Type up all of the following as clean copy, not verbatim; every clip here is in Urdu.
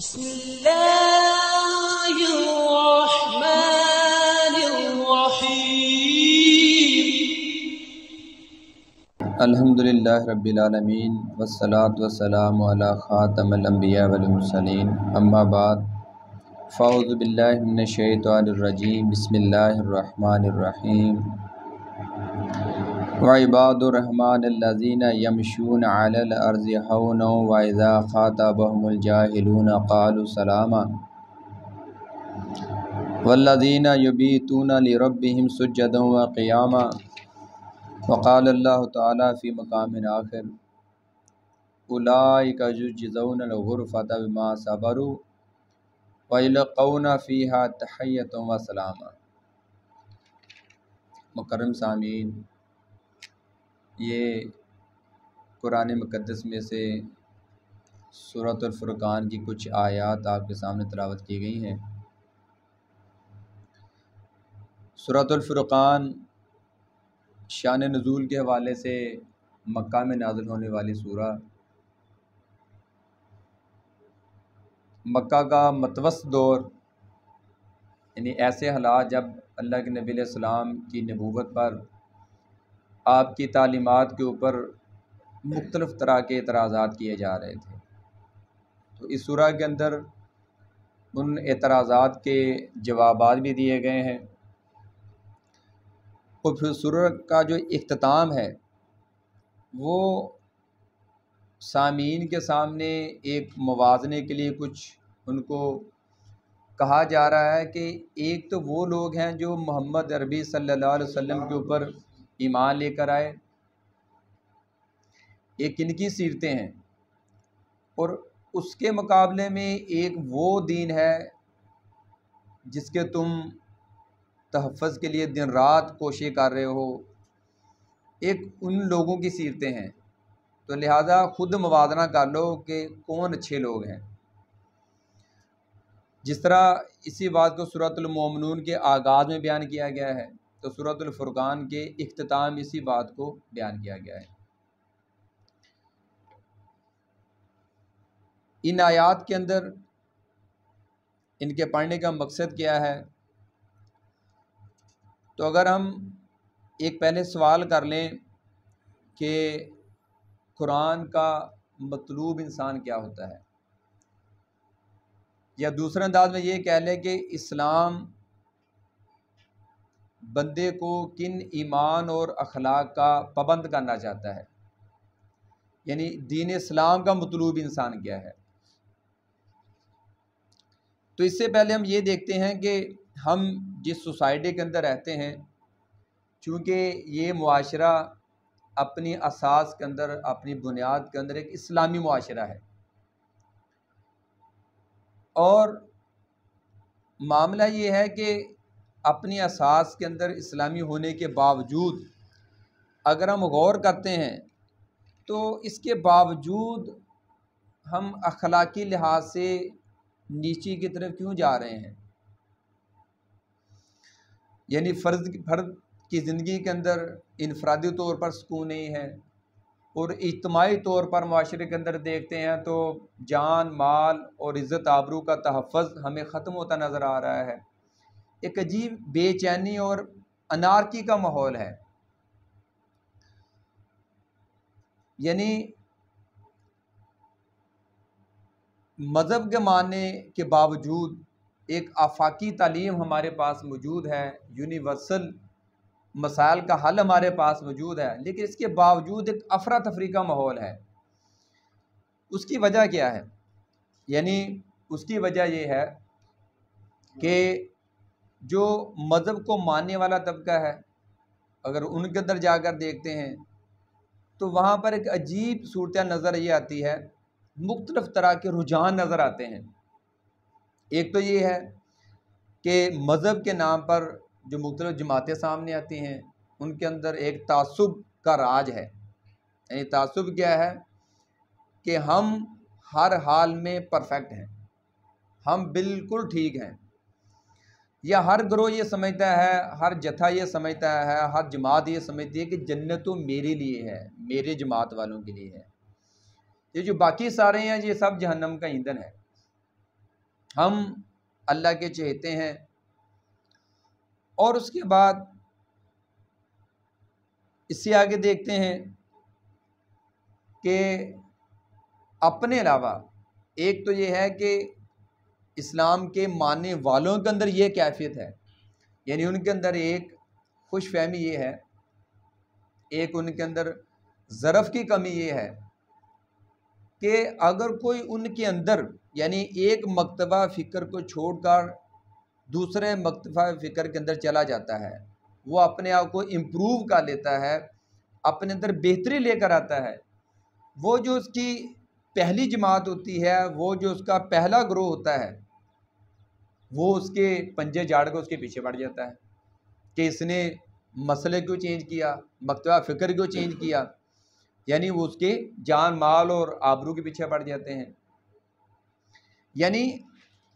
بسم اللہ الرحمن الرحیم۔ الحمدللہ رب العالمین والصلاة والسلام علی خاتم الانبیاء والمرسلین، اما بعد فاعوذ باللہ من الشیطان الرجیم، بسم اللہ الرحمن الرحیم۔ وعباد الرحمن الذین یمشون علی الارض ہونا واذا خاطبهم الجاہلون قالوا سلاما والذین یبیتون لربهم سجدا وقیاما۔ وقال اللہ تعالیٰ فی مقام آخر اولئک یجزون الغرفۃ بما صبروا ویلقون فیہا تحیۃ وسلاما۔ مکرم سامعین، یہ قرآن مقدس میں سے سورۃ الفرقان کی کچھ آیات آپ کے سامنے تلاوت کی گئی ہیں۔ سورۃ الفرقان شان نزول کے حوالے سے مکہ میں نازل ہونے والی سورہ، مکہ کا متوسط دور، یعنی ایسے حالات جب اللہ کے نبی علیہ السلام کی نبوت پر، آپ کی تعلیمات کے اوپر مختلف طرح کے اعتراضات کیے جا رہے تھے، تو اس سورہ کے اندر ان اعتراضات کے جوابات بھی دیے گئے ہیں، اور پھر سورہ کا جو اختتام ہے وہ سامعین کے سامنے ایک موازنے کے لیے کچھ ان کو کہا جا رہا ہے کہ ایک تو وہ لوگ ہیں جو محمد عربی صلی اللہ علیہ وسلم کے اوپر ایمان لے کر آئے، ایک ان کی سیرتیں ہیں، اور اس کے مقابلے میں ایک وہ دین ہے جس کے تم تحفظ کے لیے دن رات کوشش کر رہے ہو، ایک ان لوگوں کی سیرتیں ہیں، تو لہٰذا خود موازنہ کر لو کہ کون اچھے لوگ ہیں۔ جس طرح اسی بات کو سورۃ المومنون کے آغاز میں بیان کیا گیا ہے، تو سورۃ الفرقان کے اختتام اسی بات کو بیان کیا گیا ہے۔ ان آیات کے اندر ان کے پڑھنے کا مقصد کیا ہے؟ تو اگر ہم ایک پہلے سوال کر لیں کہ قرآن کا مطلوب انسان کیا ہوتا ہے، یا دوسرے انداز میں یہ کہہ لیں کہ اسلام بندے کو کن ایمان اور اخلاق کا پابند کرنا چاہتا ہے، یعنی دین اسلام کا مطلوب انسان کیا ہے، تو اس سے پہلے ہم یہ دیکھتے ہیں کہ ہم جس سوسائٹی کے اندر رہتے ہیں، چونکہ یہ معاشرہ اپنی اساس کے اندر، اپنی بنیاد کے اندر ایک اسلامی معاشرہ ہے، اور معاملہ یہ ہے کہ اپنی اساس کے اندر اسلامی ہونے کے باوجود اگر ہم غور کرتے ہیں تو اس کے باوجود ہم اخلاقی لحاظ سے نیچے کی طرف کیوں جا رہے ہیں؟ یعنی فرد کی زندگی کے اندر انفرادی طور پر سکون نہیں ہے، اور اجتماعی طور پر معاشرے کے اندر دیکھتے ہیں تو جان، مال اور عزت آبرو کا تحفظ ہمیں ختم ہوتا نظر آ رہا ہے، ایک عجیب بے چینی اور انارکی کا ماحول ہے۔ یعنی مذہب کے ماننے کے باوجود ایک آفاقی تعلیم ہمارے پاس موجود ہے، یونیورسل مسائل کا حل ہمارے پاس موجود ہے، لیکن اس کے باوجود ایک افراتفری کا ماحول ہے۔ اس کی وجہ کیا ہے؟ یعنی اس کی وجہ یہ ہے کہ جو مذہب کو ماننے والا طبقہ ہے، اگر ان کے اندر جا کر دیکھتے ہیں تو وہاں پر ایک عجیب صورتحال نظر یہ آتی ہے، مختلف طرح کے رجحان نظر آتے ہیں۔ ایک تو یہ ہے کہ مذہب کے نام پر جو مختلف جماعتیں سامنے آتی ہیں، ان کے اندر ایک تعصب کا راج ہے۔ یعنی تعصب کیا ہے کہ ہم ہر حال میں پرفیکٹ ہیں، ہم بالکل ٹھیک ہیں، یا ہر گروہ یہ سمجھتا ہے، ہر جتھا یہ سمجھتا ہے، ہر جماعت یہ سمجھتی ہے کہ جنت تو میرے لیے ہے، میرے جماعت والوں کے لیے ہے، یہ جو باقی سارے ہیں یہ سب جہنم کا ایندھن ہے۔ ہم اللہ کے چہتے ہیں۔ اور اس کے بعد اس سے آگے دیکھتے ہیں کہ اپنے علاوہ ایک تو یہ ہے کہ اسلام کے ماننے والوں کے اندر یہ کیفیت ہے، یعنی ان کے اندر ایک خوش فہمی یہ ہے، ایک ان کے اندر ظرف کی کمی یہ ہے کہ اگر کوئی ان کے اندر یعنی ایک مکتبہ فکر کو چھوڑ کر دوسرے مکتبہ فکر کے اندر چلا جاتا ہے، وہ اپنے آپ کو امپروو کر لیتا ہے، اپنے اندر بہتری لے کر آتا ہے، وہ جو اس کی پہلی جماعت ہوتی ہے، وہ جو اس کا پہلا گروہ ہوتا ہے، وہ اس کے پنجے جھاڑ کر اس کے پیچھے پڑ جاتا ہے کہ اس نے مسئلے کیوں چینج کیا، مکتبہ فکر کیوں چینج کیا، یعنی وہ اس کے جان مال اور آبرو کے پیچھے پڑ جاتے ہیں۔ یعنی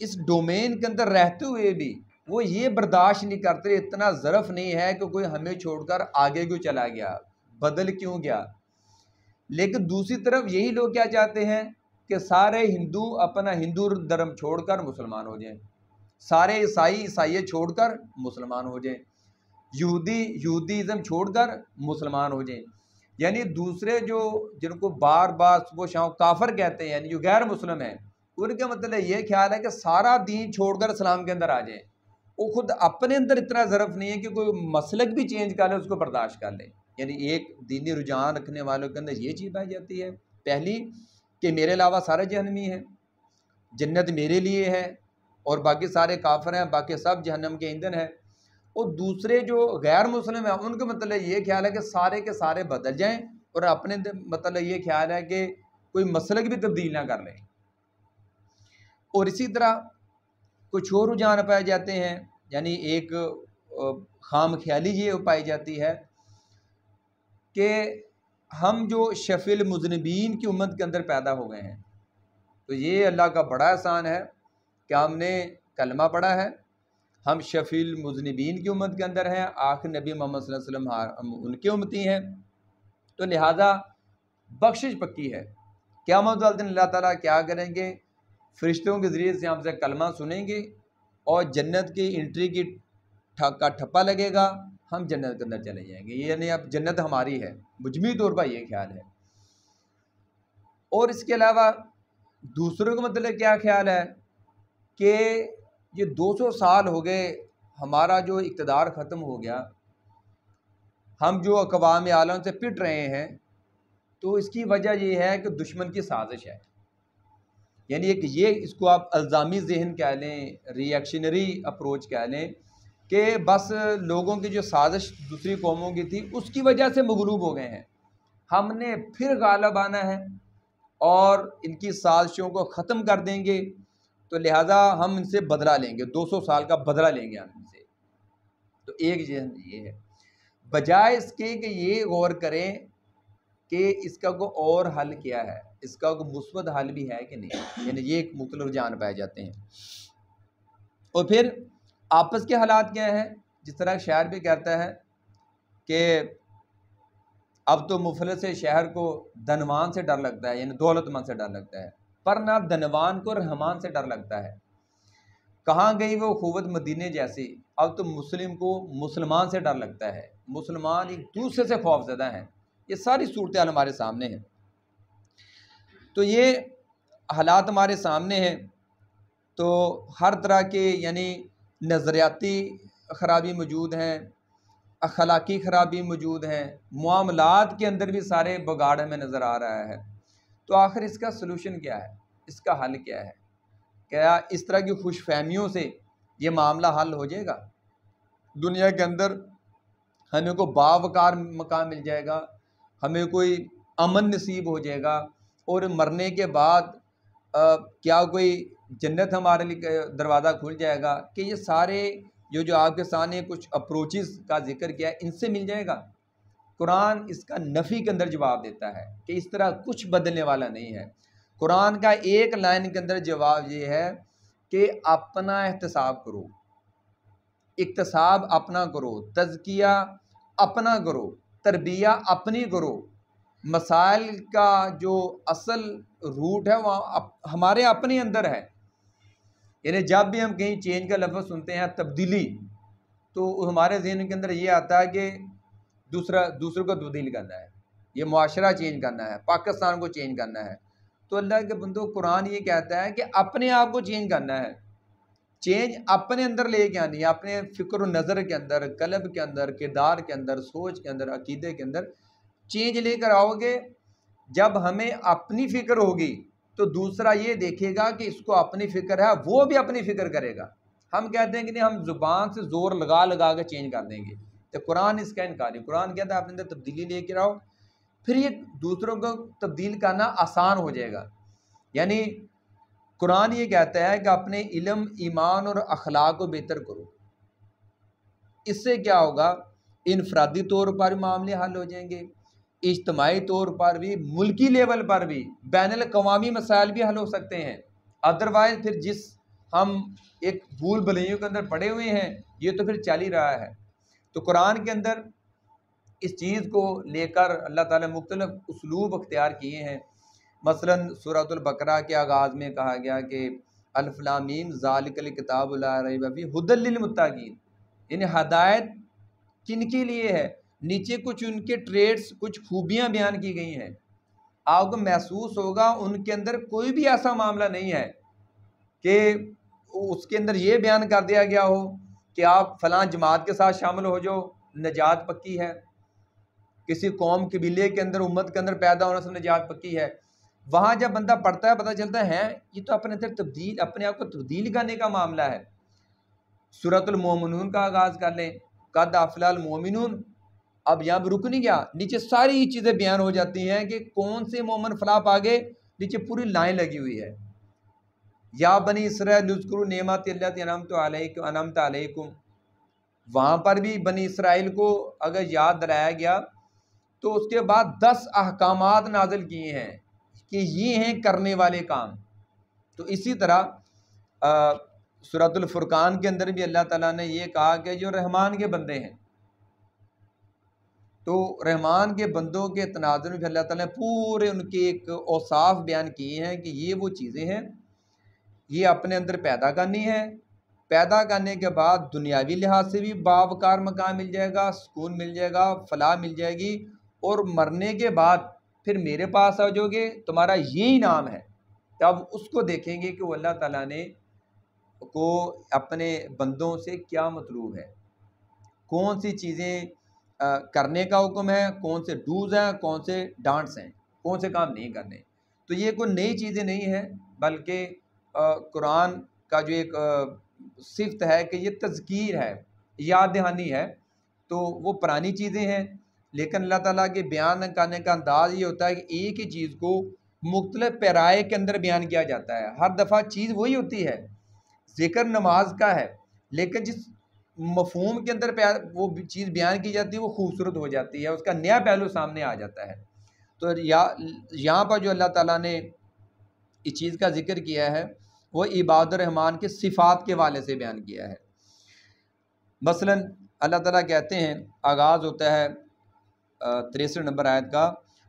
اس ڈومین کے اندر رہتے ہوئے بھی وہ یہ برداشت نہیں کرتے، اتنا ظرف نہیں ہے کہ کوئی ہمیں چھوڑ کر آگے کیوں چلا گیا، بدل کیوں گیا۔ لیکن دوسری طرف یہی لوگ کیا چاہتے ہیں کہ سارے ہندو اپنا ہندو دھرم چھوڑ کر مسلمان ہو جائیں، سارے عیسائی عیسائیت چھوڑ کر مسلمان ہو جائیں، یہودی یہودیزم چھوڑ کر مسلمان ہو جائیں۔ یعنی دوسرے جو جن کو بار بار صبح شام کافر کہتے ہیں، یعنی جو غیر مسلم ہیں، ان کا مطلب یہ خیال ہے کہ سارا دین چھوڑ کر اسلام کے اندر آ جائیں۔ وہ خود اپنے اندر اتنا ظرف نہیں ہے کہ کوئی مسلک بھی چینج کر لے اس کو برداشت کر لے۔ یعنی ایک دینی رجحان رکھنے والوں کے اندر یہ چیز پائی جاتی ہے، پہلی کہ میرے علاوہ سارے جہنمی ہیں، جنت میرے لیے ہے اور باقی سارے کافر ہیں، باقی سب جہنم کے ایندھن ہیں۔ اور دوسرے جو غیر مسلم ہیں ان کا مطلب یہ خیال ہے کہ سارے کے سارے بدل جائیں، اور اپنے مطلب یہ خیال ہے کہ کوئی مسلک بھی تبدیل نہ کر لیں۔ اور اسی طرح کچھ اور رجحان پائے جاتے ہیں، یعنی ایک خام خیالی یہ پائی جاتی ہے کہ ہم جو شفیع المذنبین کی امت کے اندر پیدا ہو گئے ہیں، تو یہ اللہ کا بڑا احسان ہے کہ ہم نے کلمہ پڑھا ہے، ہم شفیع المذنبین کی امت کے اندر ہیں، آخر نبی محمد صلی اللہ علیہ وسلم ہم ان کی امتی ہیں، تو لہٰذا بخشش پکی ہے۔ قیامت والے دن اللہ تعالیٰ کیا کریں گے، فرشتوں کے ذریعے سے ہم سے کلمہ سنیں گے اور جنت کی انٹری کی کا ٹھپا لگے گا، ہم جنت کے اندر چلے جائیں گے، یعنی اب جنت ہماری ہے، مجموعی طور پر یہ خیال ہے۔ اور اس کے علاوہ دوسروں کا مطلب کیا خیال ہے کہ یہ 200 سال ہو گئے ہمارا جو اقتدار ختم ہو گیا، ہم جو اقوام عالم سے پٹ رہے ہیں، تو اس کی وجہ یہ ہے کہ دشمن کی سازش ہے۔ یعنی ایک یہ اس کو آپ الزامی ذہن کہہ لیں، ری ایکشنری اپروچ کہہ لیں کہ بس لوگوں کی جو سازش دوسری قوموں کی تھی اس کی وجہ سے مغلوب ہو گئے ہیں، ہم نے پھر غالب آنا ہے اور ان کی سازشوں کو ختم کر دیں گے، تو لہٰذا ہم ان سے بدلہ لیں گے، 200 سال کا بدلہ لیں گے ہم ان سے۔ تو ایک یہ ہے، بجائے اس کے کہ یہ غور کریں کہ اس کا کوئی اور حل کیا ہے، اس کا کوئی مثبت حل بھی ہے کہ نہیں، یعنی یہ ایک مختلف رجحان پائے جاتے ہیں۔ اور پھر آپس کے حالات کیا ہیں، جس طرح شاعر بھی کہتا ہے کہ اب تو مفلس شہر کو دنوان سے ڈر لگتا ہے، یعنی دولت مند سے ڈر لگتا ہے، پر نہ دنوان کو رحمان سے ڈر لگتا ہے۔ کہاں گئی وہ قوت مدینے جیسی، اب تو مسلم کو مسلمان سے ڈر لگتا ہے، مسلمان ایک دوسرے سے خوف زدہ ہیں۔ یہ ساری صورتحال ہمارے سامنے ہیں، تو یہ حالات ہمارے سامنے ہیں، تو ہر طرح کے یعنی نظریاتی خرابی موجود ہیں، اخلاقی خرابی موجود ہیں، معاملات کے اندر بھی سارے بگاڑ ہمیں نظر آ رہا ہے۔ تو آخر اس کا سلوشن کیا ہے، اس کا حل کیا ہے؟ کیا اس طرح کی خوش فہمیوں سے یہ معاملہ حل ہو جائے گا؟ دنیا کے اندر ہمیں کوئی باوقار مقام مل جائے گا، ہمیں کوئی امن نصیب ہو جائے گا، اور مرنے کے بعد کیا کوئی جنت ہمارے لیے دروازہ کھل جائے گا کہ یہ سارے جو آپ کے سامنے کچھ اپروچز کا ذکر کیا ہے ان سے مل جائے گا؟ قرآن اس کا نفی کے اندر جواب دیتا ہے کہ اس طرح کچھ بدلنے والا نہیں ہے۔ قرآن کا ایک لائن کے اندر جواب یہ ہے کہ اپنا احتساب کرو، اکتساب اپنا کرو، تزکیہ اپنا کرو، تربیہ اپنی کرو۔ مسائل کا جو اصل روٹ ہے وہ ہمارے اپنے اندر ہے، یعنی جب بھی ہم کہیں چینج کا لفظ سنتے ہیں تبدیلی، تو ہمارے ذہن کے اندر یہ آتا ہے کہ دوسروں کو تبدیل کرنا ہے، یہ معاشرہ چینج کرنا ہے، پاکستان کو چینج کرنا ہے۔ تو اللہ کے بندو قرآن یہ کہتا ہے کہ اپنے آپ کو چینج کرنا ہے، چینج اپنے اندر لے کے آنی ہے، اپنے فکر و نظر کے اندر، قلب کے اندر، کردار کے اندر، سوچ کے اندر، عقیدے کے اندر چینج لے کر آؤ گے۔ جب ہمیں اپنی فکر ہوگی تو دوسرا یہ دیکھے گا کہ اس کو اپنی فکر ہے، وہ بھی اپنی فکر کرے گا۔ ہم کہتے ہیں کہ نہیں ہم زبان سے زور لگا لگا کے چینج کر دیں گے، تو قرآن اس کا انکار ہے۔ قرآن کہتا ہے اپنے اندر تبدیلی لے کے آؤ، پھر یہ دوسروں کو تبدیل کرنا آسان ہو جائے گا۔ یعنی قرآن یہ کہتا ہے کہ اپنے علم، ایمان اور اخلاق کو بہتر کرو، اس سے کیا ہوگا؟ انفرادی طور پر معاملے حل ہو جائیں گے، اجتماعی طور پر بھی، ملکی لیول پر بھی، بین الاقوامی مسائل بھی حل ہو سکتے ہیں۔ ادروائز پھر جس ہم ایک بھول بھلائیوں کے اندر پڑے ہوئے ہیں یہ تو پھر چل ہی رہا ہے۔ تو قرآن کے اندر اس چیز کو لے کر اللہ تعالیٰ نے مختلف اسلوب اختیار کیے ہیں۔ مثلا سورۃ البقرہ کے آغاز میں کہا گیا کہ الف لام میم ذالک الکتاب لا ریب فیہ ھدی للمتقین، یعنی ہدایت کن کے لیے ہے؟ نیچے کچھ ان کے ٹریٹس، کچھ خوبیاں بیان کی گئی ہیں۔ آپ کو محسوس ہوگا ان کے اندر کوئی بھی ایسا معاملہ نہیں ہے کہ اس کے اندر یہ بیان کر دیا گیا ہو کہ آپ فلاں جماعت کے ساتھ شامل ہو جاؤ، نجات پکی ہے، کسی قوم قبیلے کے اندر، امت کے اندر پیدا ہونے سے نجات پکی ہے۔ وہاں جب بندہ پڑھتا ہے پتہ چلتا ہے یہ تو اپنے اندر تبدیل، اپنے آپ کو تبدیل کرنے کا معاملہ ہے۔ سورۃ المومنون کا آغاز کر لیں، قد افلح المومنون، اب یہاں بھی رک نہیں گیا، نیچے ساری چیزیں بیان ہو جاتی ہیں کہ کون سے مومن فلاح پا گئے، نیچے پوری لائن لگی ہوئی ہے۔ یا بنی اسرائیل اذکروا نعمت التي انعمت علیکم، وہاں پر بھی بنی اسرائیل کو اگر یاد دلایا گیا تو اس کے بعد 10 احکامات نازل کیے ہیں کہ یہ ہیں کرنے والے کام۔ تو اسی طرح سورۃ الفرقان کے اندر بھی اللہ تعالیٰ نے یہ کہا کہ جو رحمان کے بندے ہیں، تو رحمان کے بندوں کے تناظر میں اللہ تعالیٰ نے پورے ان کے ایک اوصاف بیان کیے ہیں کہ یہ وہ چیزیں ہیں یہ اپنے اندر پیدا کرنی ہے، پیدا کرنے کے بعد دنیاوی لحاظ سے بھی باوقار مقام مل جائے گا، سکون مل جائے گا، فلاح مل جائے گی، اور مرنے کے بعد پھر میرے پاس آ جاؤ گے، تمہارا یہی نام ہے۔ تب اس کو دیکھیں گے کہ وہ اللہ تعالیٰ نے کو اپنے بندوں سے کیا مطلوب ہے، کون سی چیزیں کرنے کا حکم ہے، کون سے ڈوز ہیں، کون سے ڈانٹس ہیں، کون سے کام نہیں کرنے۔ تو یہ کوئی نئی چیزیں نہیں ہیں، بلکہ قرآن کا جو ایک صفت ہے کہ یہ تذکیر ہے، یاد دہانی ہے، تو وہ پرانی چیزیں ہیں، لیکن اللہ تعالیٰ کے بیان کرنے کا انداز یہ ہوتا ہے کہ ایک ہی چیز کو مختلف پیرائے کے اندر بیان کیا جاتا ہے۔ ہر دفعہ چیز وہی ہوتی ہے، ذکر نماز کا ہے، لیکن جس مفہوم کے اندر وہ چیز بیان کی جاتی ہے وہ خوبصورت ہو جاتی ہے، اس کا نیا پہلو سامنے آ جاتا ہے۔ تو یہاں پر جو اللہ تعالیٰ نے اس چیز کا ذکر کیا ہے وہ عباد الرحمن کے صفات کے حوالے سے بیان کیا ہے۔ مثلا اللہ تعالیٰ کہتے ہیں، آغاز ہوتا ہے 63 نمبر آیت کا،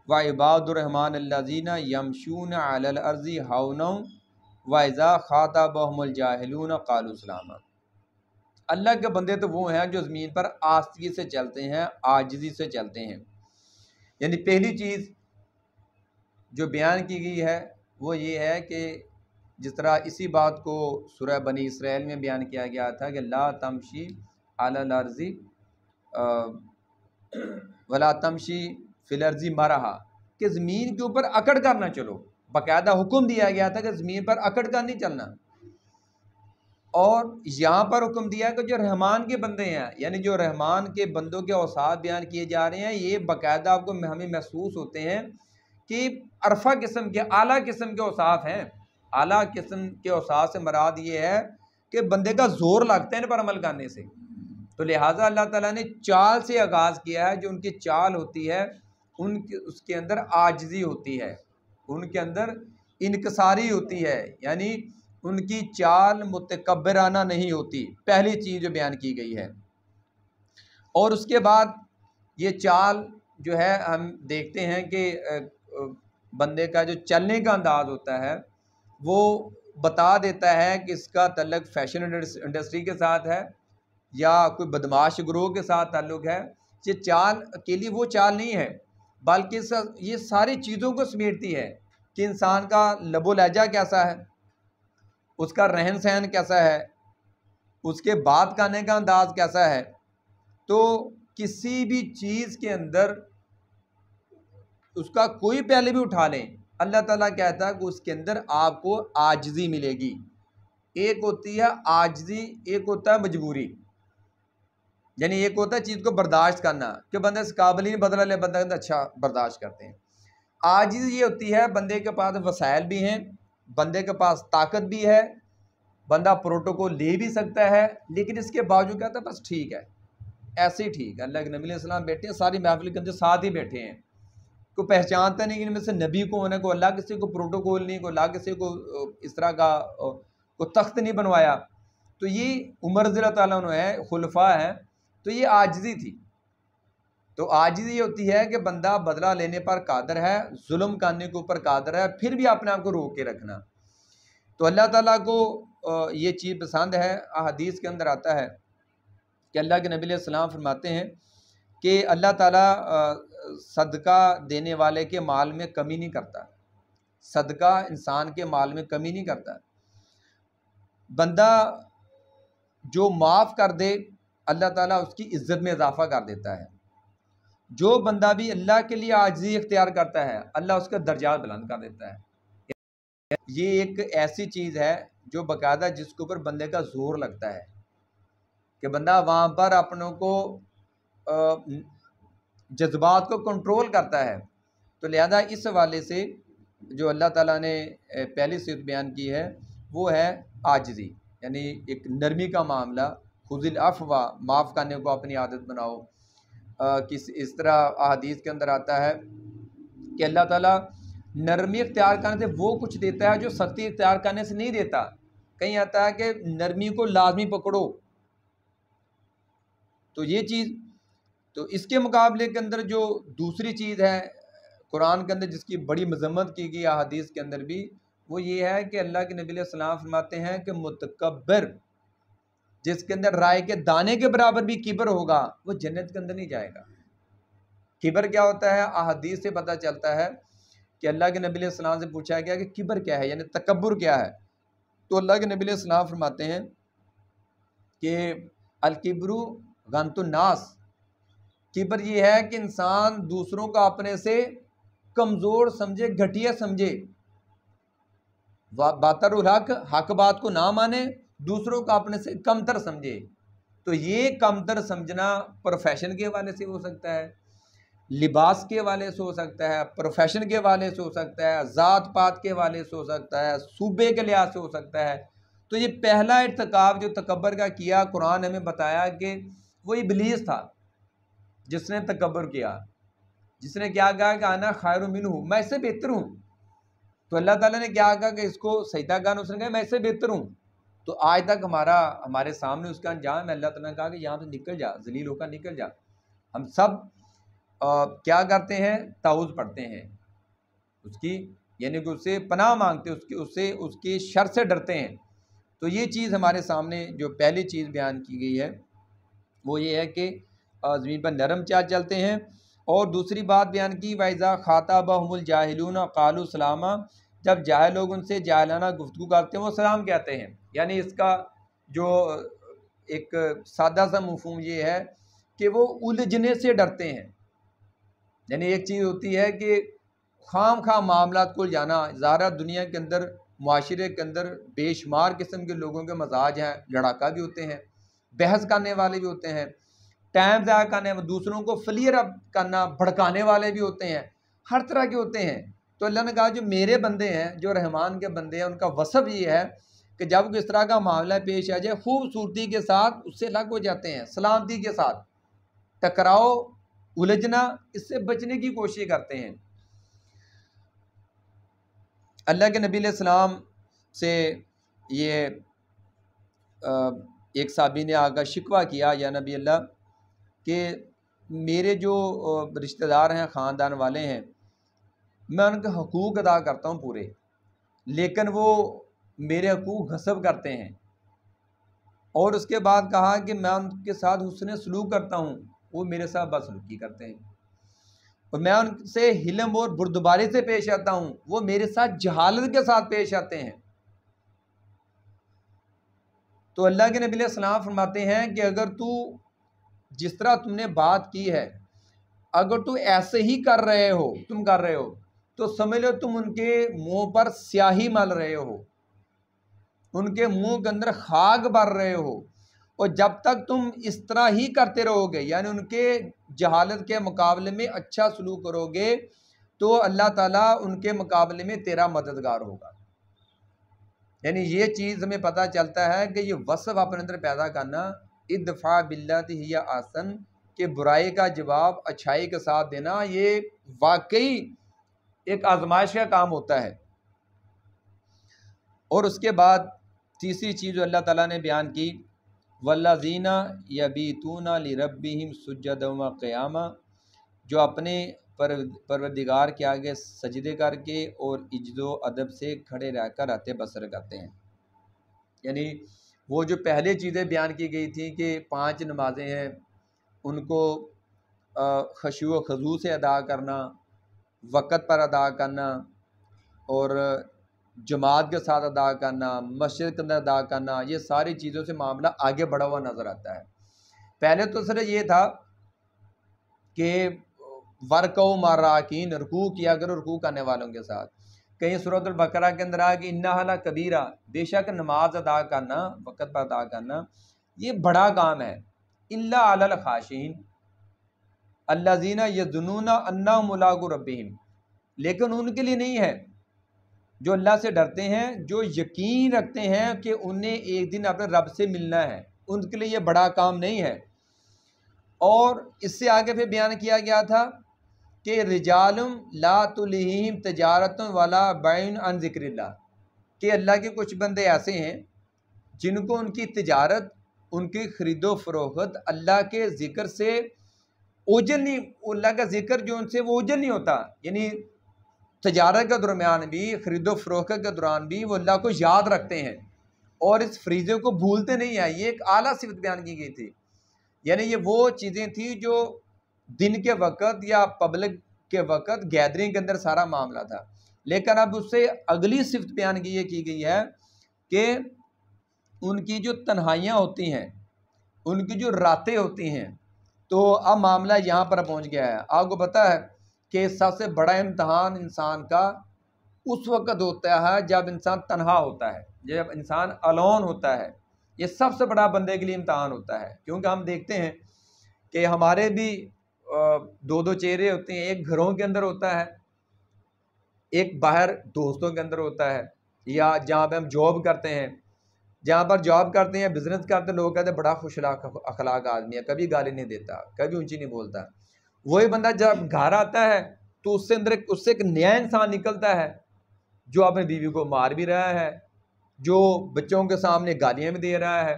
وَعِبَادُ الرَّحْمَنِ الَّذِينَ يَمْشُونَ عَلَى الْأَرْضِ هَوْنًا وَإِذَا خَاطَبَهُمُ الْجَاهِلُونَ قَالُوا سَلَامًا۔ اللہ کے بندے تو وہ ہیں جو زمین پر آستگی سے چلتے ہیں، عاجزی سے چلتے ہیں۔ یعنی پہلی چیز جو بیان کی گئی ہے وہ یہ ہے کہ جس طرح اسی بات کو سورہ بنی اسرائیل میں بیان کیا گیا تھا کہ لا تمشی علی الارض ولا تمشی فی الارض مرحا، کہ زمین کے اوپر اکڑ کر نہ چلو، باقاعدہ حکم دیا گیا تھا کہ زمین پر اکڑ کر نہیں چلنا۔ اور یہاں پر حکم دیا کہ جو رحمان کے بندے ہیں، یعنی جو رحمان کے بندوں کے اوصاف بیان کیے جا رہے ہیں، یہ باقاعدہ آپ کو ہمیں محسوس ہوتے ہیں کہ عرفہ قسم کے، اعلیٰ قسم کے اوصاف ہیں۔ اعلیٰ قسم کے اوصاف سے مراد یہ ہے کہ بندے کا زور لگتا ہے ان پر عمل کرنے سے۔ تو لہٰذا اللہ تعالیٰ نے چال سے آغاز کیا ہے، جو ان کی چال ہوتی ہے اس کے اندر عاجزی ہوتی ہے، ان کے اندر انکساری ہوتی ہے، یعنی ان کی چال متکبرانہ نہیں ہوتی، پہلی چیز جو بیان کی گئی ہے۔ اور اس کے بعد یہ چال جو ہے ہم دیکھتے ہیں کہ بندے کا جو چلنے کا انداز ہوتا ہے وہ بتا دیتا ہے کہ اس کا تعلق فیشن انڈسٹری کے ساتھ ہے یا کوئی بدماش گروہ کے ساتھ تعلق ہے، یہ چال اکیلی وہ چال نہیں ہے، بلکہ یہ ساری چیزوں کو سمیٹتی ہے کہ انسان کا لب و لہجہ کیسا ہے، اس کا رہن سہن کیسا ہے، اس کے بات کرنے کا انداز کیسا ہے۔ تو کسی بھی چیز کے اندر اس کا کوئی پہلے بھی اٹھا لیں، اللہ تعالیٰ کہتا ہے کہ اس کے اندر آپ کو عاجزی ملے گی۔ ایک ہوتی ہے عاجزی، ایک ہوتا ہے مجبوری، یعنی ایک ہوتا ہے چیز کو برداشت کرنا کہ بندے اس قابل ہی نہیں، بدلا لے بندہ اچھا برداشت کرتے ہیں۔ عاجزی یہ ہوتی ہے بندے کے پاس وسائل بھی ہیں، بندے کے پاس طاقت بھی ہے، بندہ پروٹوکول لے بھی سکتا ہے، لیکن اس کے باوجود کہتا ہے بس ٹھیک ہے، ایسے ہی ٹھیک ہے۔ اللہ کے نبی علیہ السلام بیٹھے ہیں، ساری محفل کے اندر ساتھ ہی بیٹھے ہیں، کوئی پہچانتا نہیں کہ ان میں سے نبی کون ہے، کوئی اللہ کسی کو پروٹوکول نہیں، کوئی اللہ کسی کو اس طرح کا کوئی تخت نہیں بنوایا۔ تو یہ عمر رضی اللہ تعالیٰ عنہ ہے، خلفاء ہیں، تو یہ عاجزی تھی۔ تو عاجزی یہ ہوتی ہے کہ بندہ بدلہ لینے پر قادر ہے، ظلم کرنے کے اوپر قادر ہے، پھر بھی اپنے آپ کو روک کے رکھنا۔ تو اللہ تعالیٰ کو یہ چیز پسند ہے۔ احادیث کے اندر آتا ہے کہ اللہ کے نبی علیہ السلام فرماتے ہیں کہ اللہ تعالیٰ صدقہ دینے والے کے مال میں کمی نہیں کرتا، صدقہ انسان کے مال میں کمی نہیں کرتا۔ بندہ جو معاف کر دے اللہ تعالیٰ اس کی عزت میں اضافہ کر دیتا ہے، جو بندہ بھی اللہ کے لیے عاجزی اختیار کرتا ہے اللہ اس کا درجات بلند کر دیتا ہے۔ یہ ایک ایسی چیز ہے جو باقاعدہ جس کے اوپر بندے کا زور لگتا ہے کہ بندہ وہاں پر اپنوں کو جذبات کو کنٹرول کرتا ہے۔ تو لہذا اس حوالے سے جو اللہ تعالیٰ نے پہلی صفت بیان کی ہے وہ ہے عاجزی، یعنی ایک نرمی کا معاملہ، خذ العفو، معاف کرنے کو اپنی عادت بناؤ۔ اس طرح احادیث کے اندر آتا ہے کہ اللہ تعالیٰ نرمی اختیار کرنے سے وہ کچھ دیتا ہے جو سختی اختیار کرنے سے نہیں دیتا۔ کہیں آتا ہے کہ نرمی کو لازمی پکڑو، تو یہ چیز، تو اس کے مقابلے کے اندر جو دوسری چیز ہے قرآن کے اندر جس کی بڑی مذمت کی گئی احادیث کے اندر بھی، وہ یہ ہے کہ اللہ کے نبی علیہ السلام فرماتے ہیں کہ متکبر جس کے اندر رائے کے دانے کے برابر بھی کبر ہوگا وہ جنت کے اندر نہیں جائے گا۔ کبر کیا ہوتا ہے؟ احادیث سے پتہ چلتا ہے کہ اللہ کے نبی علیہ السلام سے پوچھا گیا کہ کبر کیا ہے، یعنی تکبر کیا ہے، تو اللہ کے نبی علیہ السلام فرماتے ہیں کہ الکبرو غمت الناس، کبر یہ ہے کہ انسان دوسروں کا اپنے سے کمزور سمجھے، گھٹیا سمجھے، باطر الحق، حق بات کو نہ مانے، دوسروں کا اپنے سے کمتر سمجھے۔ تو یہ کمتر سمجھنا پروفیشن کے حوالے سے ہو سکتا ہے، لباس کے حوالے سے ہو سکتا ہے، پروفیشن کے حوالے سے ہو سکتا ہے، ذات پات کے حوالے سے ہو سکتا ہے، صوبے کے لحاظ سے ہو سکتا ہے۔ تو یہ پہلا ارتکاب جو تکبر کا کیا، قرآن ہمیں بتایا کہ وہ ابلیس تھا جس نے تکبر کیا، جس نے کیا کہا کہ انا خیر منہ، میں اس سے بہتر ہوں۔ تو اللہ تعالیٰ نے کیا کہا کہ اس کو سجدہ کرنا، اس نے کہا میں اس سے بہتر ہوں۔ تو آج تک ہمارے سامنے اس کا انجام ہے، اللہ تعالیٰ نے کہا کہ یہاں سے نکل جا، ذلیل ہو کر نکل جا۔ ہم سب کیا کرتے ہیں؟ تعوذ پڑھتے ہیں اس کی، یعنی کہ اس سے پناہ مانگتے ہیں، اس کی شر سے ڈرتے ہیں۔ تو یہ چیز ہمارے سامنے جو پہلی چیز بیان کی گئی ہے وہ یہ ہے کہ زمین پر نرم چال چلتے ہیں۔ اور دوسری بات بیان کی وَإِذَا خَاطَبَهُمُ الْجَاهِلُونَ قَالُوا سَلَامًا، جب جاہل لوگ ان سے جاہلانہ گفتگو کرتے ہیں وہ سلام کہتے ہیں۔ یعنی اس کا جو ایک سادہ سا مفہوم یہ ہے کہ وہ الجھنے سے ڈرتے ہیں۔ یعنی ایک چیز ہوتی ہے کہ خام خواہ معاملات کو جانا، ظاہرہ دنیا کے اندر، معاشرے کے اندر بے شمار قسم کے لوگوں کے مزاج ہیں، لڑاکا بھی ہوتے ہیں، بحث کرنے والے بھی ہوتے ہیں، ٹائم ضائع کرنے، دوسروں کو فلیئر اپ کرنا، بھڑکانے والے بھی ہوتے ہیں، ہر طرح کے ہوتے ہیں۔ تو اللہ نے کہا جو میرے بندے ہیں، جو رحمان کے بندے ہیں، ان کا وصف یہ ہے کہ جب اس طرح کا معاملہ پیش آ جائے خوبصورتی کے ساتھ اس سے الگ ہو جاتے ہیں، سلامتی کے ساتھ، ٹکراؤ، الجھنا، اس سے بچنے کی کوشش کرتے ہیں۔ اللہ کے نبی علیہ السلام سے یہ ایک صحابی نے آگا شکوہ کیا، یا نبی اللہ کہ میرے جو رشتہ دار ہیں، خاندان والے ہیں، میں ان کے حقوق ادا کرتا ہوں پورے، لیکن وہ میرے حقوق غصب کرتے ہیں، اور اس کے بعد کہا کہ میں ان کے ساتھ حسن سلوک کرتا ہوں، وہ میرے ساتھ بدسلوکی کرتے ہیں، اور میں ان سے حلم اور بردباری سے پیش آتا ہوں، وہ میرے ساتھ جہالت کے ساتھ پیش آتے ہیں۔ تو اللہ کے نبی علیہ السلام فرماتے ہیں کہ اگر تو جس طرح تم نے بات کی ہے، اگر تو ایسے ہی کر رہے ہو تو سمجھ لو تم ان کے منہ پر سیاہی مل رہے ہو، ان کے منہ کے اندر خاک بھر رہے ہو، اور جب تک تم اس طرح ہی کرتے رہو گے، یعنی ان کے جہالت کے مقابلے میں اچھا سلوک کرو گے، تو اللہ تعالیٰ ان کے مقابلے میں تیرا مددگار ہوگا۔ یعنی یہ چیز ہمیں پتہ چلتا ہے کہ یہ وصف اپنے اندر پیدا کرنا، ادفع باللتی ہی احسن، کہ برائی کا جواب اچھائی کے ساتھ دینا، یہ واقعی ایک آزمائش کا کام ہوتا ہے۔ اور اس کے بعد تیسری چیز جو اللہ تعالیٰ نے بیان کی، والذین یبیتون لربہم سجدا وقیاما، جو اپنے پروردگار کے آگے سجدے کر کے اور عجز و ادب سے کھڑے رہ کر رات بسر کرتے ہیں۔ یعنی وہ جو پہلے چیزیں بیان کی گئی تھیں کہ 5 نمازیں ہیں، ان کو خشوع و خضوع سے ادا کرنا، وقت پر ادا کرنا، اور جماعت کے ساتھ ادا کرنا، مسجد کے اندر ادا کرنا، یہ ساری چیزوں سے معاملہ آگے بڑھا ہوا نظر آتا ہے۔ پہلے تو صرف یہ تھا کہ ورکو ماراکین، رکوع کیا کرو رکوع کرنے والوں کے ساتھ۔ کہیں سورۃ البقرہ کے اندر آیا کہ انہا لکبیرہ، بے شک نماز ادا کرنا، وقت پر ادا کرنا، یہ بڑا کام ہے۔ الا علی الخاشعین الذین یظنون انہم ملاقو ربہم، لیکن ان کے لیے نہیں ہے جو اللہ سے ڈرتے ہیں، جو یقین رکھتے ہیں کہ انہیں ایک دن اپنے رب سے ملنا ہے، ان کے لیے یہ بڑا کام نہیں ہے۔ اور اس سے آگے پھر بیان کیا گیا تھا کہ رجال لا تلہیہم تجارت ولا بیع عن ذکر اللہ، کہ اللہ کے کچھ بندے ایسے ہیں جن کو ان کی تجارت، ان کی خرید و فروخت اللہ کے ذکر سے اوجل نہیں، اللہ کا ذکر جو ان سے وہ اوجل نہیں ہوتا، یعنی تجارت کے درمیان بھی، خرید و فروخت کے دوران بھی وہ اللہ کو یاد رکھتے ہیں اور اس فریضے کو بھولتے نہیں ہیں۔ یہ ایک اعلیٰ صفت بیان کی گئی تھی، یعنی یہ وہ چیزیں تھیں جو دن کے وقت یا پبلک کے وقت گیدرنگ کے اندر سارا معاملہ تھا، لیکن اب اس سے اگلی صفت بیان کی گئی ہے کہ ان کی جو تنہائیاں ہوتی ہیں، ان کی جو راتیں ہوتی ہیں، تو اب معاملہ یہاں پر پہنچ گیا ہے۔ آپ کو پتہ ہے کہ سب سے بڑا امتحان انسان کا اس وقت ہوتا ہے جب انسان تنہا ہوتا ہے، جب انسان الون ہوتا ہے، یہ سب سے بڑا بندے کے لیے امتحان ہوتا ہے۔ کیونکہ ہم دیکھتے ہیں کہ ہمارے بھی 2 چہرے ہوتے ہیں، ایک گھروں کے اندر ہوتا ہے، ایک باہر دوستوں کے اندر ہوتا ہے، یا جہاں پہ ہم جاب کرتے ہیں، جہاں پر جاب کرتے ہیں، بزنس کرتے ہیں، لوگ کہتے ہیں بڑا خوش اخلاق آدمی ہے، کبھی گالی نہیں دیتا، کبھی اونچی نہیں بولتا۔ وہی بندہ جب گھر آتا ہے تو اس سے ایک نیا انسان نکلتا ہے جو اپنی بیوی کو مار بھی رہا ہے، جو بچوں کے سامنے گالیاں بھی دے رہا ہے،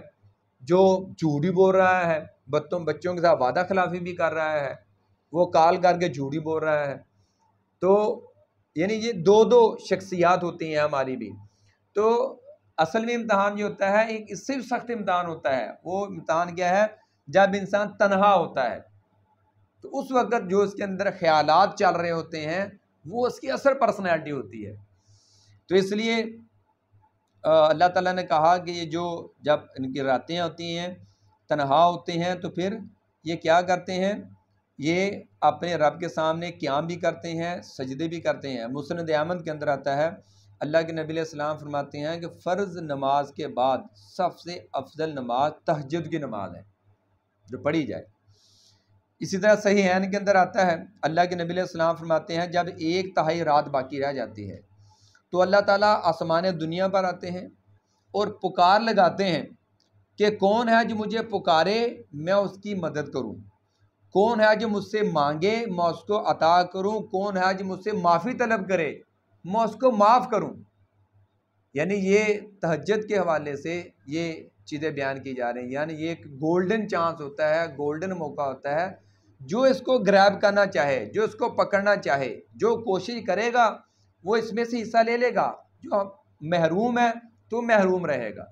جو جھوٹ بھی بول رہا ہے، بچوں کے ساتھ وعدہ خلافی بھی کر رہا ہے، وہ کال کر کے جھوٹ ہی بول رہا ہے۔ تو یعنی یہ 2 شخصیات ہوتی ہیں ہماری بھی۔ تو اصل میں امتحان جو ہوتا ہے ایک اس سے بھی سخت امتحان ہوتا ہے۔ وہ امتحان کیا ہے؟ جب انسان تنہا ہوتا ہے تو اس وقت جو اس کے اندر خیالات چل رہے ہوتے ہیں وہ اس کی اثر پرسنالٹی ہوتی ہے۔ تو اس لیے اللہ تعالیٰ نے کہا کہ یہ جو جب ان کی راتیں ہوتی ہیں، تنہا ہوتے ہیں، تو پھر یہ کیا کرتے ہیں؟ یہ اپنے رب کے سامنے قیام بھی کرتے ہیں، سجدے بھی کرتے ہیں۔ مسند احمد کے اندر آتا ہے، اللہ کے نبی علیہ السلام فرماتے ہیں کہ فرض نماز کے بعد سب سے افضل نماز تہجد کی نماز ہے جو پڑھی جائے۔ اسی طرح صحیحین کے اندر آتا ہے، اللہ کے نبی علیہ السلام فرماتے ہیں جب 1/3 رات باقی رہ جاتی ہے تو اللہ تعالیٰ آسمان دنیا پر آتے ہیں اور پکار لگاتے ہیں کہ کون ہے جو مجھے پکارے میں اس کی مدد کروں، کون ہے جو مجھ سے مانگے میں اس کو عطا کروں، کون ہے جو مجھ سے معافی طلب کرے میں اس کو معاف کروں۔ یعنی یہ تہجد کے حوالے سے یہ چیزیں بیان کی جا رہی ہیں، یعنی یہ ایک گولڈن چانس ہوتا ہے، گولڈن موقع ہوتا ہے، جو اس کو گریب کرنا چاہے، جو اس کو پکڑنا چاہے، جو کوشش کرے گا وہ اس میں سے حصہ لے لے گا۔ جو محروم ہے تو محروم رہے گا۔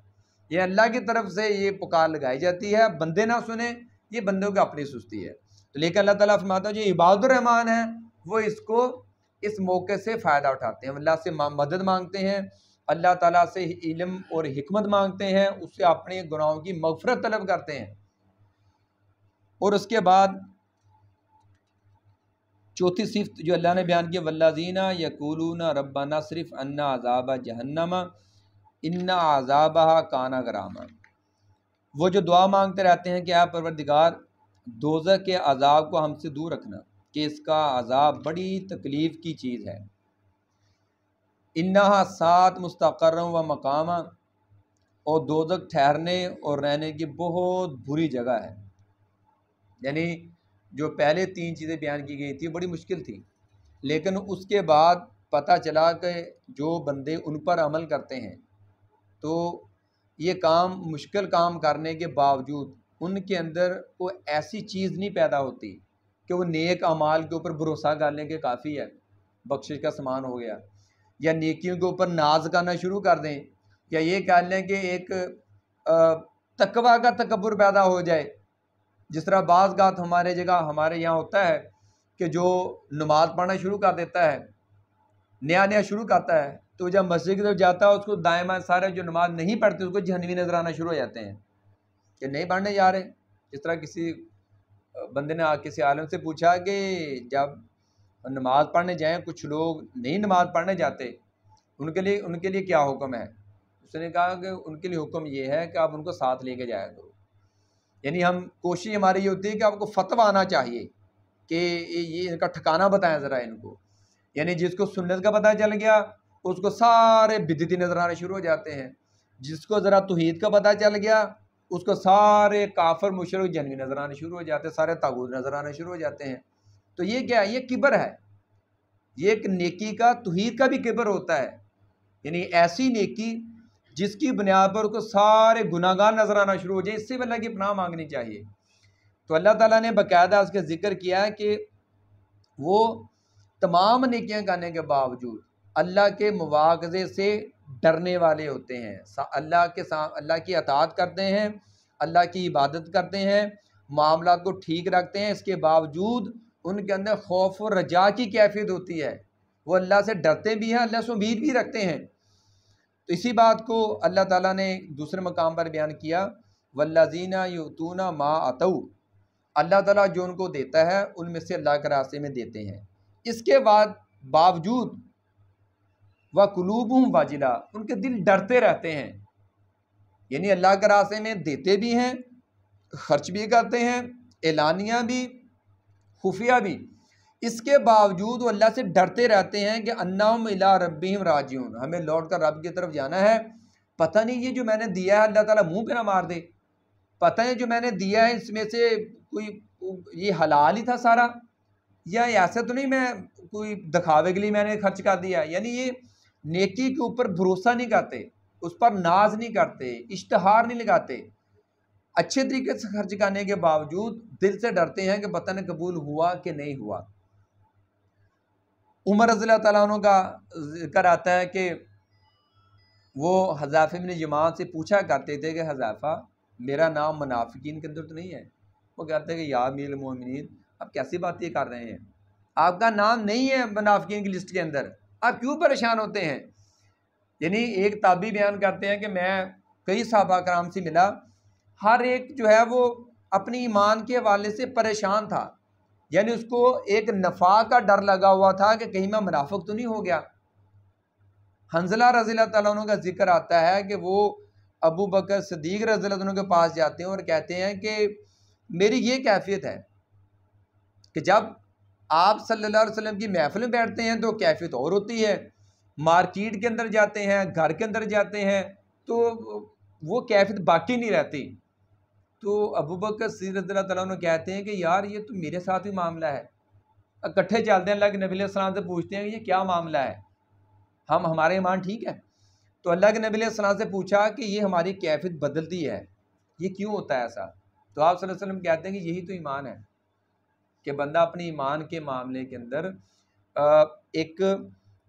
یہ اللہ کی طرف سے یہ پکار لگائی جاتی ہے، بندے نہ سنیں، یہ بندوں کی اپنی سستی ہے۔ تو لیکن اللہ تعالیٰ فرماتا ہے جو عباد الرحمن ہیں وہ اس موقع سے فائدہ اٹھاتے ہیں، اللہ سے مدد مانگتے ہیں، اللہ تعالیٰ سے علم اور حکمت مانگتے ہیں، اس سے اپنے گناہوں کی مغفرت طلب کرتے ہیں۔ اور اس کے بعد چوتھی صفت جو اللہ نے بیان کی، والذین یقولون ربنا اصرف عنا عذاب جہنم ان عذابہا کان غراما، وہ جو دعا مانگتے رہتے ہیں کہ اے پروردگار دوزخ کے عذاب کو ہم سے دور رکھنا، کہ اس کا عذاب بڑی تکلیف کی چیز ہے، انہا سات مستقرا و مقاما، اور دوزخ ٹھہرنے اور رہنے کی بہت بری جگہ ہے۔ یعنی جو پہلے تین چیزیں بیان کی گئی تھی بڑی مشکل تھی، لیکن اس کے بعد پتہ چلا کہ جو بندے ان پر عمل کرتے ہیں تو یہ کام مشکل کام کرنے کے باوجود ان کے اندر کوئی ایسی چیز نہیں پیدا ہوتی کہ وہ نیک اعمال کے اوپر بھروسہ کر لیں کہ کافی ہے، بخشش کا سامان ہو گیا، یا نیکیوں کے اوپر ناز کرنا شروع کر دیں، یا یہ کہہ لیں کہ ایک تقویٰ کا تکبر پیدا ہو جائے۔ جس طرح بعض اوقات ہمارے یہاں ہوتا ہے کہ جو نماز پڑھنا شروع کر دیتا ہے، نیا شروع کرتا ہے، تو جب مسجد کی طرف جاتا ہے اس کو دائیں بائیں سارے جو نماز نہیں پڑھتے اس کو جہنمی نظر آنا شروع ہو جاتے ہیں کہ نہیں پڑھنے جا رہے۔ جس طرح کسی بندے نے کسی عالم سے پوچھا کہ جب نماز پڑھنے جائیں کچھ لوگ نہیں نماز پڑھنے جاتے، ان کے لیے کیا حکم ہے؟ اس نے کہا کہ ان کے لیے حکم یہ ہے کہ آپ ان کو ساتھ لے کے جایا کرو۔ یعنی کوشش ہماری یہ ہوتی ہے کہ آپ کو فتویٰ آنا چاہیے کہ یہ ان کا ٹھکانہ بتائیں ذرا ان کو۔ یعنی جس کو سنت کا پتہ چل گیا اس کو سارے بدعتی نظر آنے شروع ہو جاتے ہیں، جس کو ذرا توحید کا پتہ چل گیا اس کو سارے کافر مشرک جہنمی نظر آنے شروع ہو جاتے ہیں، سارے طاغوت نظر آنے شروع ہو جاتے ہیں۔ تو یہ کیا ہے؟ یہ کبر ہے، یہ ایک نیکی کا توحید کا بھی کبر ہوتا ہے، یعنی ایسی نیکی جس کی بنیاد پر کو سارے گناہ گار نظر آنا شروع ہو جائیں، اس سے بھی اللہ کی پناہ مانگنی چاہیے۔ تو اللہ تعالیٰ نے باقاعدہ اس کا ذکر کیا ہے کہ وہ تمام نیکیاں کرنے کے باوجود اللہ کے مواخذے سے ڈرنے والے ہوتے ہیں، اللہ کی اطاعت کرتے ہیں، اللہ کی عبادت کرتے ہیں، معاملات کو ٹھیک رکھتے ہیں، اس کے باوجود ان کے اندر خوف و رجا کی کیفیت ہوتی ہے، وہ اللہ سے ڈرتے بھی ہیں، اللہ سے امید بھی رکھتے ہیں۔ تو اسی بات کو اللہ تعالیٰ نے دوسرے مقام پر بیان کیا، والذین یؤتون ما اتوا، اللہ تعالیٰ جو ان کو دیتا ہے ان میں سے اللہ کے راستے میں دیتے ہیں، اس کے باوجود وقلوبہم واجلہ، ان کے دل ڈرتے رہتے ہیں، یعنی اللہ کے راستے میں دیتے بھی ہیں، خرچ بھی کرتے ہیں، اعلانیہ بھی خفیہ بھی، اس کے باوجود وہ اللہ سے ڈرتے رہتے ہیں کہ انہم الی ربہم راجعون، ہمیں لوٹ کر رب کی طرف جانا ہے، پتہ نہیں یہ جو میں نے دیا ہے اللہ تعالیٰ منہ پہ نہ مار دے، پتہ نہیں جو میں نے دیا ہے اس میں سے کوئی یہ حلال ہی تھا سارا، یا ایسا تو نہیں میں کوئی دکھاوے کے لیے میں نے خرچ کر دیا۔ یعنی یہ نیکی کے اوپر بھروسہ نہیں کرتے، اس پر ناز نہیں کرتے، اشتہار نہیں لگاتے، اچھے طریقے سے خرچ کرنے کے باوجود دل سے ڈرتے ہیں کہ پتہ نہیں قبول ہوا کہ نہیں ہوا۔ عمر رضی اللہ تعالیٰ عنہ کا ذکر آتا ہے کہ وہ حذیفہ بن یمان سے پوچھا کرتے تھے کہ حذیفہ میرا نام منافقین کے اندر تو نہیں ہے؟ وہ کہتے ہیں کہ یا امیر المومنین آپ کیسی باتیں کر رہے ہیں، آپ کا نام نہیں ہے منافقین کی لسٹ کے اندر، آپ کیوں پریشان ہوتے ہیں؟ یعنی ایک تابعی بیان کرتے ہیں کہ میں کئی صحابہ کرام سے ملا، ہر ایک جو ہے وہ اپنی ایمان کے حوالے سے پریشان تھا، یعنی اس کو ایک نفاق کا ڈر لگا ہوا تھا کہ کہیں میں منافق تو نہیں ہو گیا۔ حنظلہ رضی اللہ تعالیٰ عنہ کا ذکر آتا ہے کہ وہ ابو بکر صدیق رضی اللہ عنہ کے پاس جاتے ہیں اور کہتے ہیں کہ میری یہ کیفیت ہے کہ جب آپ صلی اللہ علیہ وسلم کی محفل میں بیٹھتے ہیں تو کیفیت اور ہوتی ہے، مارکیٹ کے اندر جاتے ہیں، گھر کے اندر جاتے ہیں تو وہ کیفیت باقی نہیں رہتی۔ تو ابو بکر صدیق رضی اللہ تعالیٰ عنہ کہتے ہیں کہ یار یہ تو میرے ساتھ بھی معاملہ ہے، اکٹھے چلتے ہیں اللہ کے نبی علیہ السلام سے پوچھتے ہیں کہ یہ کیا معاملہ ہے، ہمارے ایمان ٹھیک ہے؟ تو اللہ کے نبی علیہ السلام سے پوچھا کہ یہ ہماری کیفیت بدلتی ہے، یہ کیوں ہوتا ہے ایسا؟ تو آپ صلی اللہ علیہ وسلم کہتے ہیں کہ یہی تو ایمان ہے کہ بندہ اپنے ایمان کے معاملے کے اندر ایک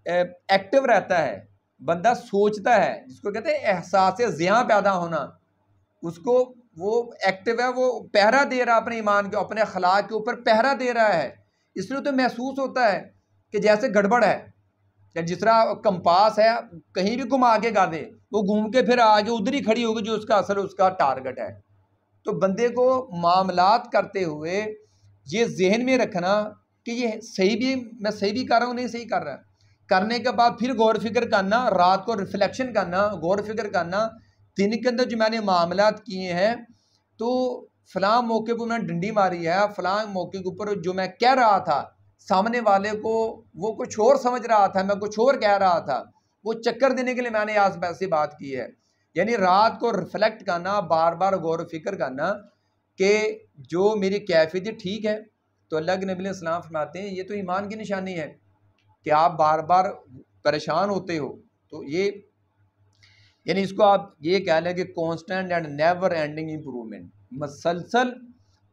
ایکٹیو رہتا ہے، بندہ سوچتا ہے، جس کو کہتے ہیں احساس زیاں پیدا ہونا، اس کو وہ ایکٹیو ہے، وہ پہرا دے رہا اپنے ایمان کے، اپنے اخلاق کے اوپر پہرا دے رہا ہے، اس لیے تو محسوس ہوتا ہے کہ جیسے گڑبڑ ہے، یا جس طرح کمپاس ہے کہیں بھی گھما کے گا دے، وہ گھوم کے پھر آگے ادھر ہی کھڑی ہوگی جو اس کا اصل اس کا ٹارگٹ ہے۔ تو بندے کو معاملات کرتے ہوئے یہ ذہن میں رکھنا کہ یہ صحیح بھی، میں صحیح بھی کر رہا ہوں نہیں صحیح کر رہا، کرنے کے بعد پھر غور فکر کرنا، رات کو ریفلیکشن کرنا، غور فکر کرنا، دن کے اندر جو میں نے معاملات کیے ہیں تو فلاں موقع پہ میں نے ڈنڈی ماری ہے، فلاں موقع کے اوپر جو میں کہہ رہا تھا سامنے والے کو وہ کچھ اور سمجھ رہا تھا، میں کچھ اور کہہ رہا تھا، وہ چکر دینے کے لیے میں نے آج ایسی بات کی ہے۔ یعنی رات کو ریفلیکٹ کرنا، بار بار غور و فکر کرنا کہ جو میری کیفیت ٹھیک ہے، تو اللہ کے نبی علیہ السلام فرماتے ہیں یہ تو ایمان کی نشانی ہے کہ آپ بار بار پریشان ہوتے ہو، تو یہ یعنی اس کو آپ یہ کہہ لیں کہ constant and never ending improvement, مسلسل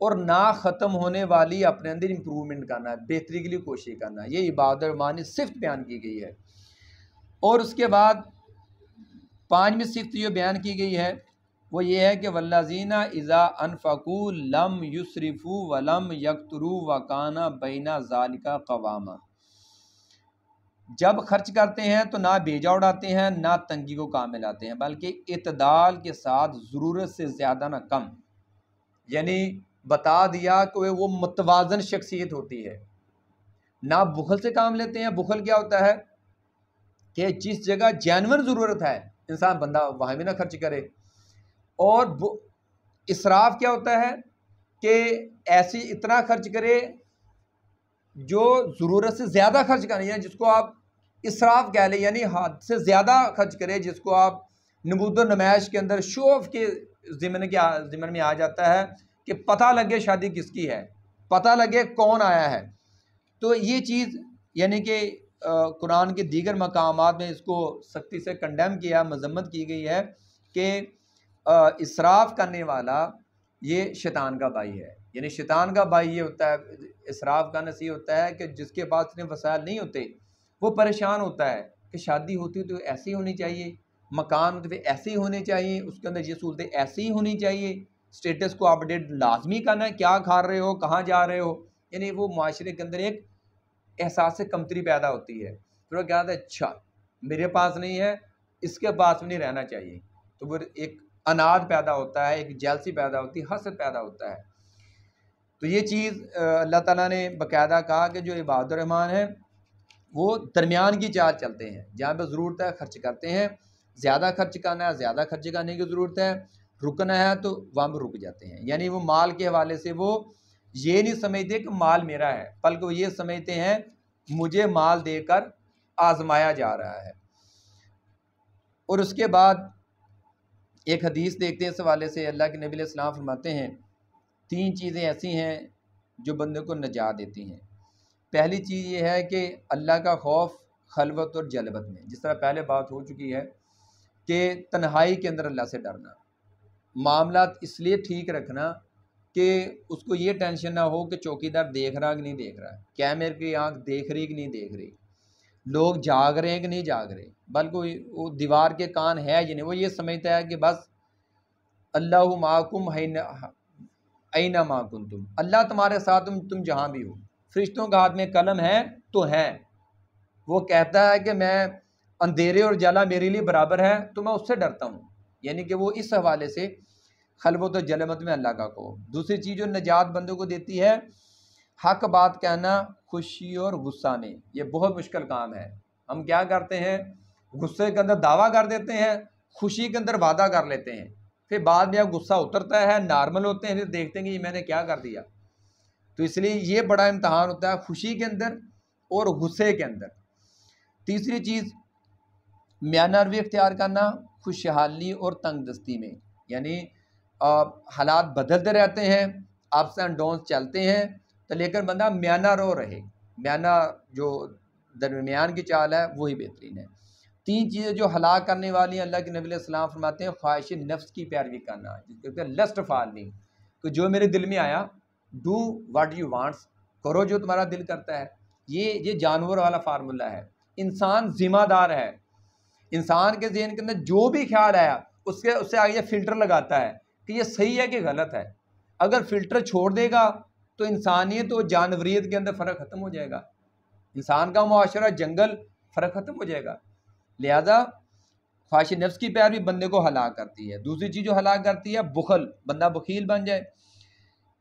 اور نہ ختم ہونے والی اپنے اندر امپروومنٹ کرنا ہے، بہتری کے لیے کوشش کرنا ہے، یہ عبادت معنی صفت بیان کی گئی ہے۔ اور اس کے بعد پانچویں صفت جو بیان کی گئی ہے وہ یہ ہے کہ والذین اذا انفقوا لم یسرفوا ولم یقتروا وکان بین ذلک قواما، جب خرچ کرتے ہیں تو نہ بیجا اڑاتے ہیں، نہ تنگی کو کام میں لاتے ہیں، بلکہ اعتدال کے ساتھ ضرورت سے زیادہ نہ کم، یعنی بتا دیا کہ وہ متوازن شخصیت ہوتی ہے، نہ بخل سے کام لیتے ہیں۔ بخل کیا ہوتا ہے کہ جس جگہ جینون ضرورت ہے انسان بندہ وہاں بھی نہ خرچ کرے، اور اسراف کیا ہوتا ہے کہ ایسی اتنا خرچ کرے جو ضرورت سے زیادہ خرچ کریں، یعنی جس کو آپ اسراف کہہ لیں، یعنی حد سے زیادہ خرچ کرے، جس کو آپ نمود و نمائش کے اندر شو آف کے ضمن میں آ جاتا ہے کہ پتہ لگے شادی کس کی ہے، پتہ لگے کون آیا ہے۔ تو یہ چیز یعنی کہ قرآن کے دیگر مقامات میں اس کو سختی سے کنڈیم کیا، مذمت کی گئی ہے کہ اسراف کرنے والا یہ شیطان کا بھائی ہے، یعنی شیطان کا بھائی یہ ہوتا ہے، اسراف کا نصیح ہوتا ہے کہ جس کے پاس اتنے وسائل نہیں ہوتے وہ پریشان ہوتا ہے کہ شادی ہوتی تو ایسی ہونی چاہیے، مکان ہوتے ایسے ہی ہونے چاہیے، اس کے اندر یہ سہولتیں ایسی ہی ہونی چاہیے، اسٹیٹس کو اپڈیٹ لازمی کرنا ہے، کیا کھا رہے ہو، کہاں جا رہے ہو، یعنی وہ معاشرے کے اندر ایک احساس کمتری پیدا ہوتی ہے۔ پھر وہ کہتا ہے اچھا میرے پاس نہیں ہے، اس کے پاس بھی نہیں رہنا چاہیے، تو وہ ایک اناد پیدا ہوتا ہے، ایک جیلسی پیدا ہوتی ہے، حسد پیدا ہوتا ہے۔ تو یہ چیز اللہ تعالیٰ نے باقاعدہ کہا کہ جو عباد الرحمن ہیں وہ درمیان کی چال چلتے ہیں، جہاں پہ ضرورت ہے خرچ کرتے ہیں، زیادہ خرچ کرنا ہے زیادہ خرچ کرنے کی ضرورت ہے، رکنا ہے تو وہاں پہ رک جاتے ہیں۔ یعنی وہ مال کے حوالے سے وہ یہ نہیں سمجھتے کہ مال میرا ہے، بلکہ وہ یہ سمجھتے ہیں مجھے مال دے کر آزمایا جا رہا ہے۔ اور اس کے بعد ایک حدیث دیکھتے ہیں اس حوالے سے، اللہ کے نبی علیہ السلام فرماتے ہیں 3 چیزیں ایسی ہیں جو بندے کو نجات دیتی ہیں۔ پہلی چیز یہ ہے کہ اللہ کا خوف خلوت اور جلوت میں، جس طرح پہلے بات ہو چکی ہے کہ تنہائی کے اندر اللہ سے ڈرنا، معاملات اس لیے ٹھیک رکھنا کہ اس کو یہ ٹینشن نہ ہو کہ چوکیدار دیکھ رہا کہ نہیں دیکھ رہا، کیمرے کی آنکھ دیکھ رہی کہ نہیں دیکھ رہی، لوگ جاگ رہے ہیں کہ نہیں جاگ رہے، بلکہ وہ دیوار کے کان ہے یا نہیں، وہ یہ سمجھتا ہے کہ بس اللہ معکم اینا ما کنتم، اللہ تمہارے ساتھ تم جہاں بھی ہو، فرشتوں کا ہاتھ میں قلم ہے تو ہے، وہ کہتا ہے کہ میں اندھیرے اور جلا میرے لیے برابر ہے تو میں اس سے ڈرتا ہوں، یعنی کہ وہ اس حوالے سے خلوت و جلوت میں اللہ کا کو۔ دوسری چیز جو نجات بندوں کو دیتی ہے حق بات کہنا خوشی اور غصہ میں، یہ بہت مشکل کام ہے۔ ہم کیا کرتے ہیں، غصے کے اندر دعویٰ کر دیتے ہیں، خوشی کے اندر وعدہ کر لیتے ہیں، پھر بعد میں اب غصہ اترتا ہے، نارمل ہوتے ہیں، پھر دیکھتے ہیں کہ یہ میں نے کیا کر دیا۔ تو اس لیے یہ بڑا امتحان ہوتا ہے خوشی کے اندر اور غصے کے اندر۔ تیسری چیز میانہ روی اختیار کرنا خوشحالی اور تنگ دستی میں، یعنی حالات بدلتے رہتے ہیں، اپس اینڈ ڈاؤنس چلتے ہیں، تو لیکن بندہ میانہ رو رہے، میانہ جو درمیان کی چال ہے وہی بہترین ہے۔ 3 چیزیں جو ہلاک کرنے والی ہیں، اللہ کے نبی علیہ السلام فرماتے ہیں خواہش نفس کی پیروی کرنا، جس کو کہتے ہیں لسٹ فالنگ، کہ جو میرے دل میں آیا ڈو واٹ یو وانٹس، کرو جو تمہارا دل کرتا ہے۔ یہ جانور والا فارمولہ ہے۔ انسان ذمہ دار ہے، انسان کے ذہن کے اندر جو بھی خیال آیا اس سے آگے فلٹر لگاتا ہے کہ یہ صحیح ہے کہ غلط ہے. اگر فلٹر چھوڑ دے گا تو انسانیت و جانوریت کے اندر فرق ختم ہو جائے گا. انسان کا معاشرہ جنگل فرق ختم ہو جائے گا. لہذا خواہش نفس کی پیروی بندے کو ہلاک کرتی ہے. دوسری چیز جو ہلاک کرتی ہے بخل، بندہ بخیل بن جائے.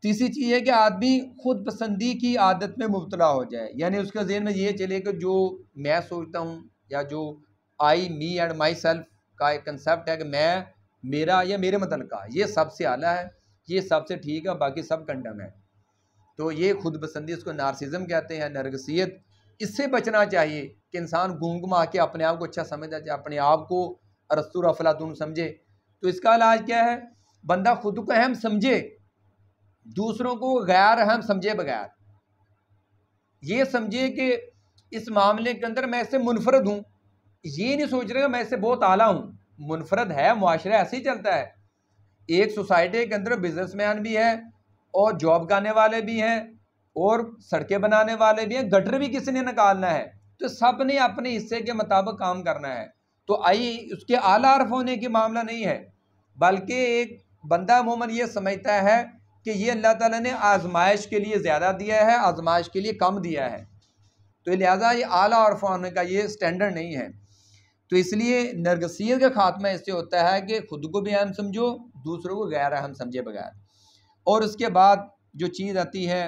تیسری چیز ہے کہ آدمی خود پسندی کی عادت میں مبتلا ہو جائے، یعنی اس کے ذہن میں یہ چلے کہ جو میں سوچتا ہوں یا جو آئی می اینڈ مائی سیلف کا ایک کنسیپٹ ہے کہ میں، میرا یا میرے متعلقہ یہ سب سے اعلیٰ ہے، یہ سب سے ٹھیک ہے، باقی سب کنڈم ہے. تو یہ خود پسندی، اس کو نارسزم کہتے ہیں، نرگسیت. اس سے بچنا چاہیے کہ انسان گھوم گھما کے اپنے آپ کو اچھا سمجھنا چاہے، اپنے آپ کو ارسطو افلاطون سمجھے. تو اس کا علاج کیا ہے؟ بندہ خود کو اہم سمجھے، دوسروں کو غیر اہم سمجھے بغیر. یہ سمجھے کہ اس معاملے کے اندر میں اس سے منفرد ہوں. یہ نہیں سوچ رہے کہ میں اس سے بہت اعلیٰ ہوں. منفرد ہے، معاشرہ ایسے ہی چلتا ہے. ایک سوسائٹی کے اندر بزنس مین بھی ہے اور جاب کرنے والے بھی ہیں اور سڑکیں بنانے والے بھی ہیں، گٹر بھی کسی نے نکالنا ہے. تو سب نے اپنے حصے کے مطابق کام کرنا ہے. تو اس کے اعلیٰ عرف ہونے کی معاملہ نہیں ہے، بلکہ ایک بندہ عموماً یہ سمجھتا ہے کہ یہ اللہ تعالیٰ نے آزمائش کے لیے زیادہ دیا ہے، آزمائش کے لیے کم دیا ہے. تو لہٰذا یہ اعلیٰ عرف ہونے کا یہ سٹینڈرڈ نہیں ہے. تو اس لیے نرگسیت کا خاتمہ اس سے ہوتا ہے کہ خود کو بھی اہم سمجھو، دوسروں کو غیر اہم سمجھے بغیر. اور اس کے بعد جو چیز آتی ہے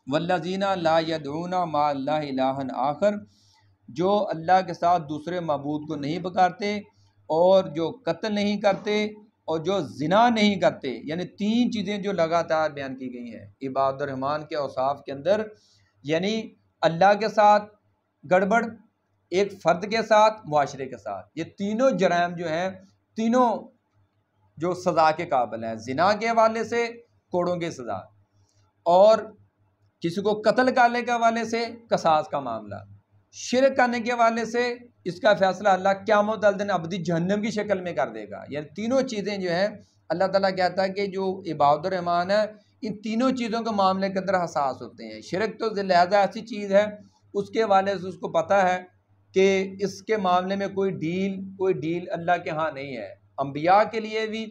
والذین لا یدعون مع اللہ الہا آخر، جو اللہ کے ساتھ دوسرے معبود کو نہیں پکارتے، اور جو قتل نہیں کرتے، اور جو زنا نہیں کرتے. یعنی تین چیزیں جو لگاتار بیان کی گئی ہیں عباد الرحمن کے اوصاف کے اندر، یعنی اللہ کے ساتھ گڑبڑ، ایک فرد کے ساتھ، معاشرے کے ساتھ. یہ تینوں جرائم جو ہیں، تینوں جو سزا کے قابل ہیں. زنا کے حوالے سے کوڑوں کی سزا، اور کسی کو قتل کرنے کے حوالے سے قصاص کا معاملہ، شرک کرنے کے حوالے سے اس کا فیصلہ اللہ قیامت الدین ابدی جہنم کی شکل میں کر دے گا. یعنی تینوں چیزیں جو ہیں اللہ تعالیٰ کہتا ہے کہ جو عباد الرحمن ہے ان تینوں چیزوں کے معاملے کے اندر حساس ہوتے ہیں. شرک تو لہذا ایسی چیز ہے اس کے حوالے سے اس کو پتہ ہے کہ اس کے معاملے میں کوئی ڈیل اللہ کے ہاں نہیں ہے. انبیاء کے لیے بھی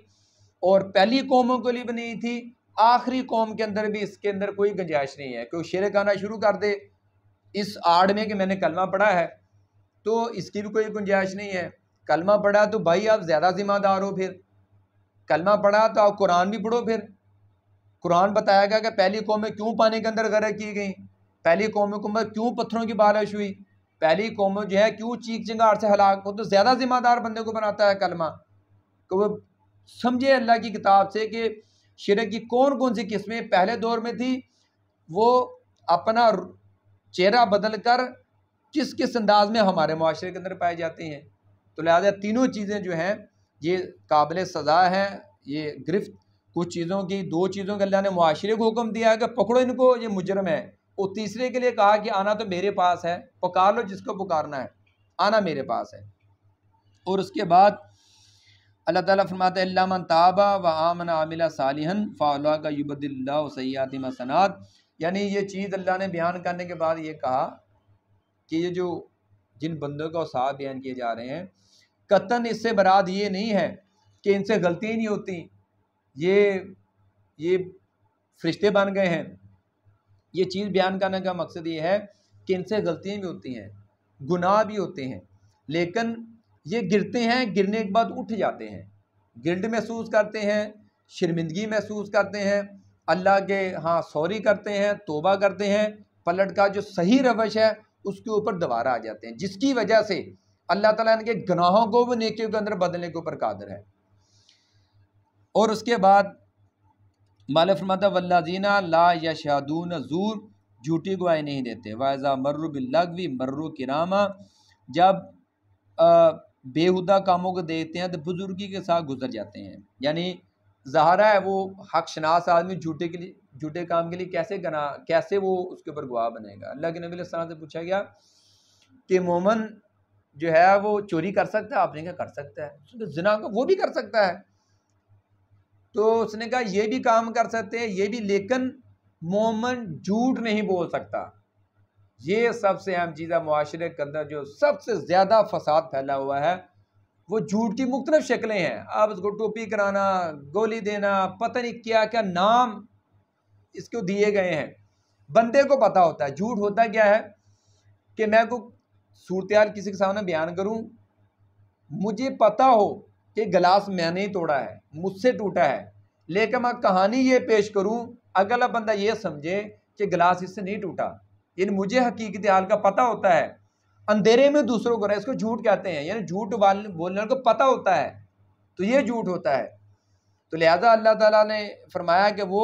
اور پہلی قوموں کے لیے بھی نہیں تھی، آخری قوم کے اندر بھی اس کے اندر کوئی گنجائش نہیں ہے. کوئی شرک آنا شروع کر دے اس آڑ میں کہ میں نے کلمہ پڑھا ہے، تو اس کی بھی کوئی گنجائش نہیں ہے. کلمہ پڑھا تو بھائی آپ زیادہ ذمہ دار ہو. پھر کلمہ پڑھا تو آپ قرآن بھی پڑھو. پھر قرآن بتایا گیا کہ پہلی قومیں کیوں پانی کے اندر غرق کی گئیں، پہلی قوموں کو کیوں پتھروں کی بارش ہوئی، پہلی قوموں جو ہے کیوں چیخ چنگاڑ سے ہلاک ہو. تو زیادہ ذمہ دار بندے کو بناتا ہے کلمہ، کہ وہ سمجھے اللہ کی کتاب سے کہ شرک کی کون کون سی قسمیں پہلے دور میں تھی، وہ اپنا چہرہ بدل کر کس کس انداز میں ہمارے معاشرے کے اندر پائے جاتے ہیں. تو لہٰذا تینوں چیزیں جو ہیں یہ قابل سزا ہیں. یہ گرفت کچھ چیزوں کی، دو چیزوں کے اللہ نے معاشرے کو حکم دیا ہے کہ پکڑو ان کو، یہ مجرم ہے. اور تیسرے کے لیے کہا کہ آنا تو میرے پاس ہے، پکار لو جس کو پکارنا ہے، آنا میرے پاس ہے. اور اس کے بعد اللہ تعالیٰ فرماتا ہے اللہ من تاب و آمن وعمل صالحا فاولئک یبدل اللہ سیئاتہم حسنات. یعنی یہ چیز اللہ نے بیان کرنے کے بعد یہ کہا کہ یہ جو جن بندوں کا اوصاف بیان کیے جا رہے ہیں، قطعاً اس سے مراد یہ نہیں ہے کہ ان سے غلطی نہیں ہوتی، یہ فرشتے بن گئے ہیں. یہ چیز بیان کرنے کا مقصد یہ ہے کہ ان سے غلطیاں بھی ہوتی ہیں، گناہ بھی ہوتے ہیں، لیکن یہ گرتے ہیں، گرنے کے بعد اٹھ جاتے ہیں، گلٹ محسوس کرتے ہیں، شرمندگی محسوس کرتے ہیں، اللہ کے ہاں سوری کرتے ہیں، توبہ کرتے ہیں، پلٹ کا جو صحیح روش ہے اس کے اوپر دوبارہ آ جاتے ہیں، جس کی وجہ سے اللہ تعالیٰ ان کے گناہوں کو وہ نیکیوں کے اندر بدلنے کے اوپر قادر ہے. اور اس کے بعد مالک فرماتا والذین لا یشہدون الزور، جھوٹی گواہی نہیں دیتے. وَإِذَا مَرُّوا بِاللَّغْوِ مَرُّوا کِرَامًا، جب بےہودہ کاموں کو دیکھتے ہیں تو بزرگی کے ساتھ گزر جاتے ہیں. یعنی ظاہر ہے وہ حق شناس آدمی جھوٹے کام کے لیے کیسے وہ اس کے اوپر گواہ بنے گا. اللہ کے نبی علیہ السلام سے پوچھا گیا کہ مومن جو ہے وہ چوری کر سکتا ہے؟ آپ نے کہا کر سکتا ہے. زنا کا وہ بھی کر سکتا ہے؟ تو اس نے کہا یہ بھی کام کر سکتے ہیں، یہ بھی، لیکن مومن جھوٹ نہیں بول سکتا. یہ سب سے اہم چیز ہے معاشرے کے اندر جو سب سے زیادہ فساد پھیلا ہوا ہے، وہ جھوٹ کی مختلف شکلیں ہیں. اب اس کو ٹوپی کرانا، گولی دینا، پتہ نہیں کیا کیا نام اس کو دیے گئے ہیں. بندے کو پتہ ہوتا ہے جھوٹ ہوتا کیا ہے، کہ میں کو صورتحال کسی کے سامنے بیان کروں، مجھے پتہ ہو کہ گلاس میں نے ہی توڑا ہے، مجھ سے ٹوٹا ہے، لیکن میں کہانی یہ پیش کروں، اگلا بندہ یہ سمجھے کہ گلاس اس سے نہیں ٹوٹا، یعنی مجھے حقیقت حال کا پتہ ہوتا ہے. اندھیرے میں دوسروں کو رہے، اس کو جھوٹ کہتے ہیں، یعنی جھوٹ بولنے کو پتہ ہوتا ہے تو یہ جھوٹ ہوتا ہے. تو لہذا اللہ تعالیٰ نے فرمایا کہ وہ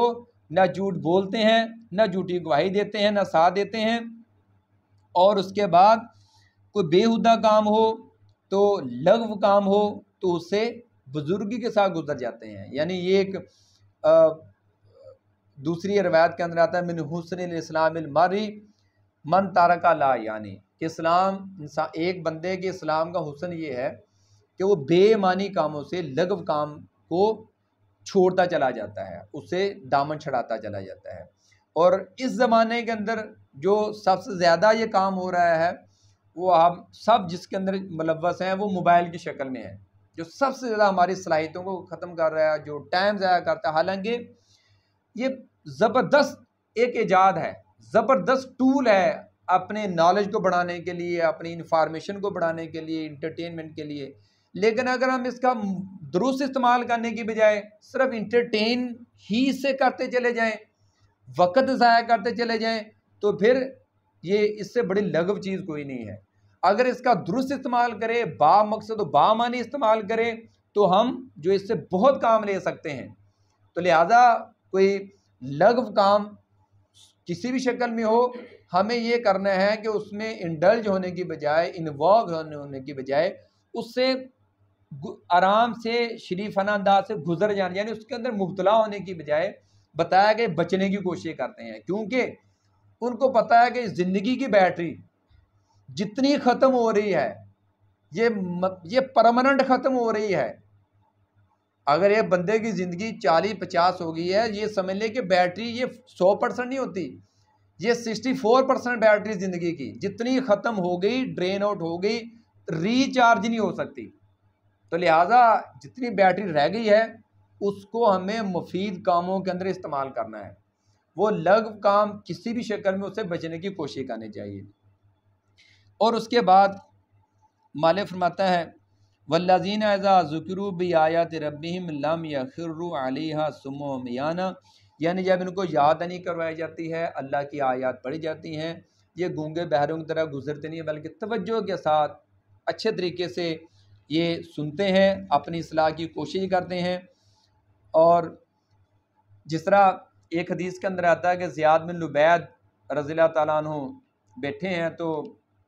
نہ جھوٹ بولتے ہیں، نہ جھوٹی گواہی دیتے ہیں، نہ ساتھ دیتے ہیں. اور اس کے بعد کوئی بےہودہ کام ہو تو لغو کام ہو تو اس سے بزرگی کے ساتھ گزر جاتے ہیں. یعنی یہ ایک دوسری روایت کے اندر آتا ہے من حسن الاسلام المری من تارک لا، یعنی کہ اسلام انسان ایک بندے کے اسلام کا حسن یہ ہے کہ وہ بے معنی کاموں سے لغو کام کو چھوڑتا چلا جاتا ہے، اس سے دامن چھڑاتا چلا جاتا ہے. اور اس زمانے کے اندر جو سب سے زیادہ یہ کام ہو رہا ہے، وہ ہم سب جس کے اندر ملوث ہیں وہ موبائل کی شکل میں ہے، جو سب سے زیادہ ہماری صلاحیتوں کو ختم کر رہا ہے، جو ٹائم ضائع کرتا ہے. حالانکہ یہ زبردست ایک ایجاد ہے، زبردست ٹول ہے اپنے نالج کو بڑھانے کے لیے، اپنی انفارمیشن کو بڑھانے کے لیے، انٹرٹینمنٹ کے لیے. لیکن اگر ہم اس کا درست استعمال کرنے کی بجائے صرف انٹرٹین ہی سے کرتے چلے جائیں، وقت ضائع کرتے چلے جائیں، تو پھر یہ اس سے بڑی لغو چیز کوئی نہیں ہے. اگر اس کا درست استعمال کرے، با مقصد و با معنی استعمال کرے، تو ہم جو اس سے بہت کام لے سکتے ہیں. تو لہٰذا کوئی لغو کام کسی بھی شکل میں ہو، ہمیں یہ کرنا ہے کہ اس میں انڈلج ہونے کی بجائے، انوالو ہونے کی بجائے، اس سے آرام سے شریفانہ انداز سے گزر جانا، یعنی اس کے اندر مبتلا ہونے کی بجائے بتایا کہ بچنے کی کوشش کرتے ہیں. کیونکہ ان کو پتہ ہے کہ زندگی کی بیٹری جتنی ختم ہو رہی ہے، یہ پرماننٹ ختم ہو رہی ہے. اگر ایک بندے کی زندگی 40-50 ہو گئی ہے، یہ سمجھ لے کہ بیٹری یہ 100% نہیں ہوتی، یہ 64% بیٹری زندگی کی جتنی ختم ہو گئی، ڈرین آؤٹ ہو گئی، ریچارج نہیں ہو سکتی. تو لہٰذا جتنی بیٹری رہ گئی ہے اس کو ہمیں مفید کاموں کے اندر استعمال کرنا ہے. وہ لغو کام کسی بھی شکل میں اس سے بچنے کی کوشش کرنی چاہیے. اور اس کے بعد مالک فرماتا ہے والذین اذا ذکروا بآیات ربہم لم یخروا علیہا صما وعمیانا، یعنی جب ان کو یاد نہیں کروائی جاتی ہے، اللہ کی آیات پڑھی جاتی ہیں، یہ گونگے بہروں کی طرح گزرتے نہیں ہیں، بلکہ توجہ کے ساتھ اچھے طریقے سے یہ سنتے ہیں، اپنی اصلاح کی کوشش کرتے ہیں. اور جس طرح ایک حدیث کے اندر آتا ہے کہ زیاد بن لبید رضی اللہ تعالیٰ عنہ بیٹھے ہیں تو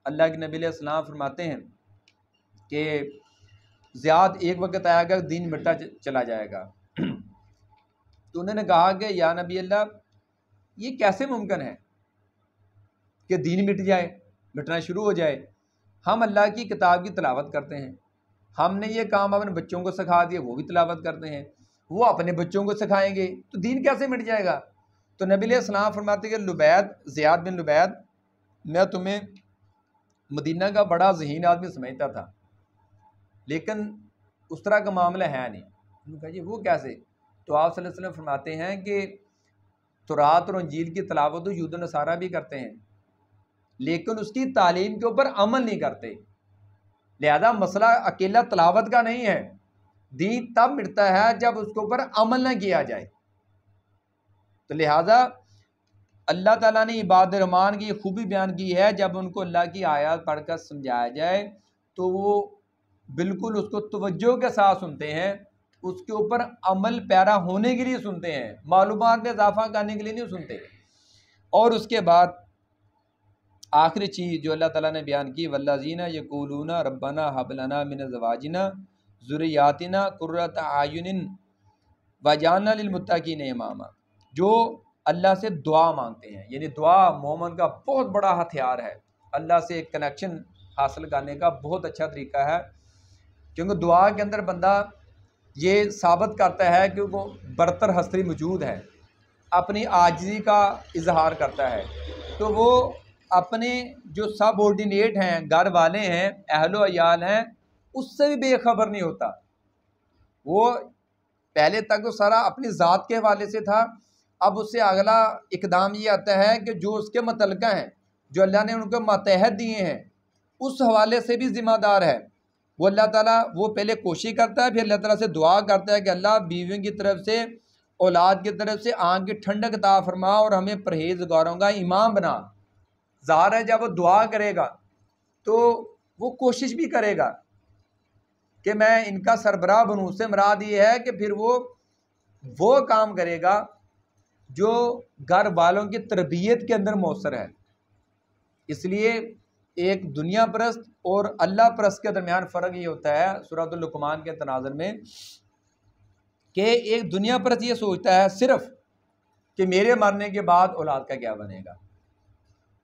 اللہ کے نبی علیہ السلام فرماتے ہیں کہ زیاد ایک وقت آئے گا دین مٹا چلا جائے گا. تو انہوں نے کہا کہ یا نبی اللہ، یہ کیسے ممکن ہے کہ دین مٹ جائے، مٹنا شروع ہو جائے؟ ہم اللہ کی کتاب کی تلاوت کرتے ہیں، ہم نے یہ کام اپنے بچوں کو سکھا دیا، وہ بھی تلاوت کرتے ہیں، وہ اپنے بچوں کو سکھائیں گے تو دین کیسے مٹ جائے گا؟ تو نبی علیہ السلام فرماتے کہ زیاد بن لبید، میں تمہیں مدینہ کا بڑا ذہین آدمی سمجھتا تھا، لیکن اس طرح کا معاملہ ہے نہیں. انہوں نے کہا جی وہ کیسے؟ تو آپ صلی اللہ علیہ وسلم فرماتے ہیں کہ تورات اور انجیل کی تلاوت تو یہود و نصارہ بھی کرتے ہیں، لیکن اس کی تعلیم کے اوپر عمل نہیں کرتے. لہذا مسئلہ اکیلا تلاوت کا نہیں ہے، دین تب مٹتا ہے جب اس کے اوپر عمل نہ کیا جائے. تو لہذا اللہ تعالیٰ نے عباد الرحمان کی خوبی بیان کی ہے، جب ان کو اللہ کی آیات پڑھ کر سمجھایا جائے تو وہ بالکل اس کو توجہ کے ساتھ سنتے ہیں، اس کے اوپر عمل پیرا ہونے کے لیے سنتے ہیں، معلومات میں اضافہ کرنے کے لیے نہیں سنتے. اور اس کے بعد آخری چیز جو اللہ تعالیٰ نے بیان کی والذین یقولون ربنا ھب لنا من ازواجنا ذریاتنا قرۃ اعین واجعلنا للمتقین اماما، جو اللہ سے دعا مانگتے ہیں. یعنی دعا مومن کا بہت بڑا ہتھیار ہے، اللہ سے ایک کنیکشن حاصل کرنے کا بہت اچھا طریقہ ہے، کیونکہ دعا کے اندر بندہ یہ ثابت کرتا ہے کہ وہ برتر ہستی موجود ہے، اپنی عاجزی کا اظہار کرتا ہے. تو وہ اپنے جو سب آرڈینیٹ ہیں، گھر والے ہیں، اہل و عیال ہیں، اس سے بھی بے خبر نہیں ہوتا۔ وہ پہلے تک تو سارا اپنی ذات کے حوالے سے تھا، اب اس سے اگلا اقدام یہ آتا ہے کہ جو اس کے متعلقہ ہیں، جو اللہ نے ان کو ماتحت دیے ہیں، اس حوالے سے بھی ذمہ دار ہے وہ۔ اللہ تعالیٰ وہ پہلے کوشش کرتا ہے، پھر اللہ تعالیٰ سے دعا کرتا ہے کہ اللہ بیویوں کی طرف سے، اولاد کی طرف سے آنکھ کی ٹھنڈک عطا فرما اور ہمیں پرہیزگاروں کا امام بنا۔ ظاہر ہے جب وہ دعا کرے گا تو وہ کوشش بھی کرے گا کہ میں ان کا سربراہ بنوں، سے مراد یہ ہے کہ پھر وہ کام کرے گا جو گھر والوں کی تربیت کے اندر مؤثر ہے۔ اس لیے ایک دنیا پرست اور اللہ پرست کے درمیان فرق یہ ہوتا ہے سورۃ اللقمان کے تناظر میں، کہ ایک دنیا پرست یہ سوچتا ہے صرف کہ میرے مرنے کے بعد اولاد کا کیا بنے گا۔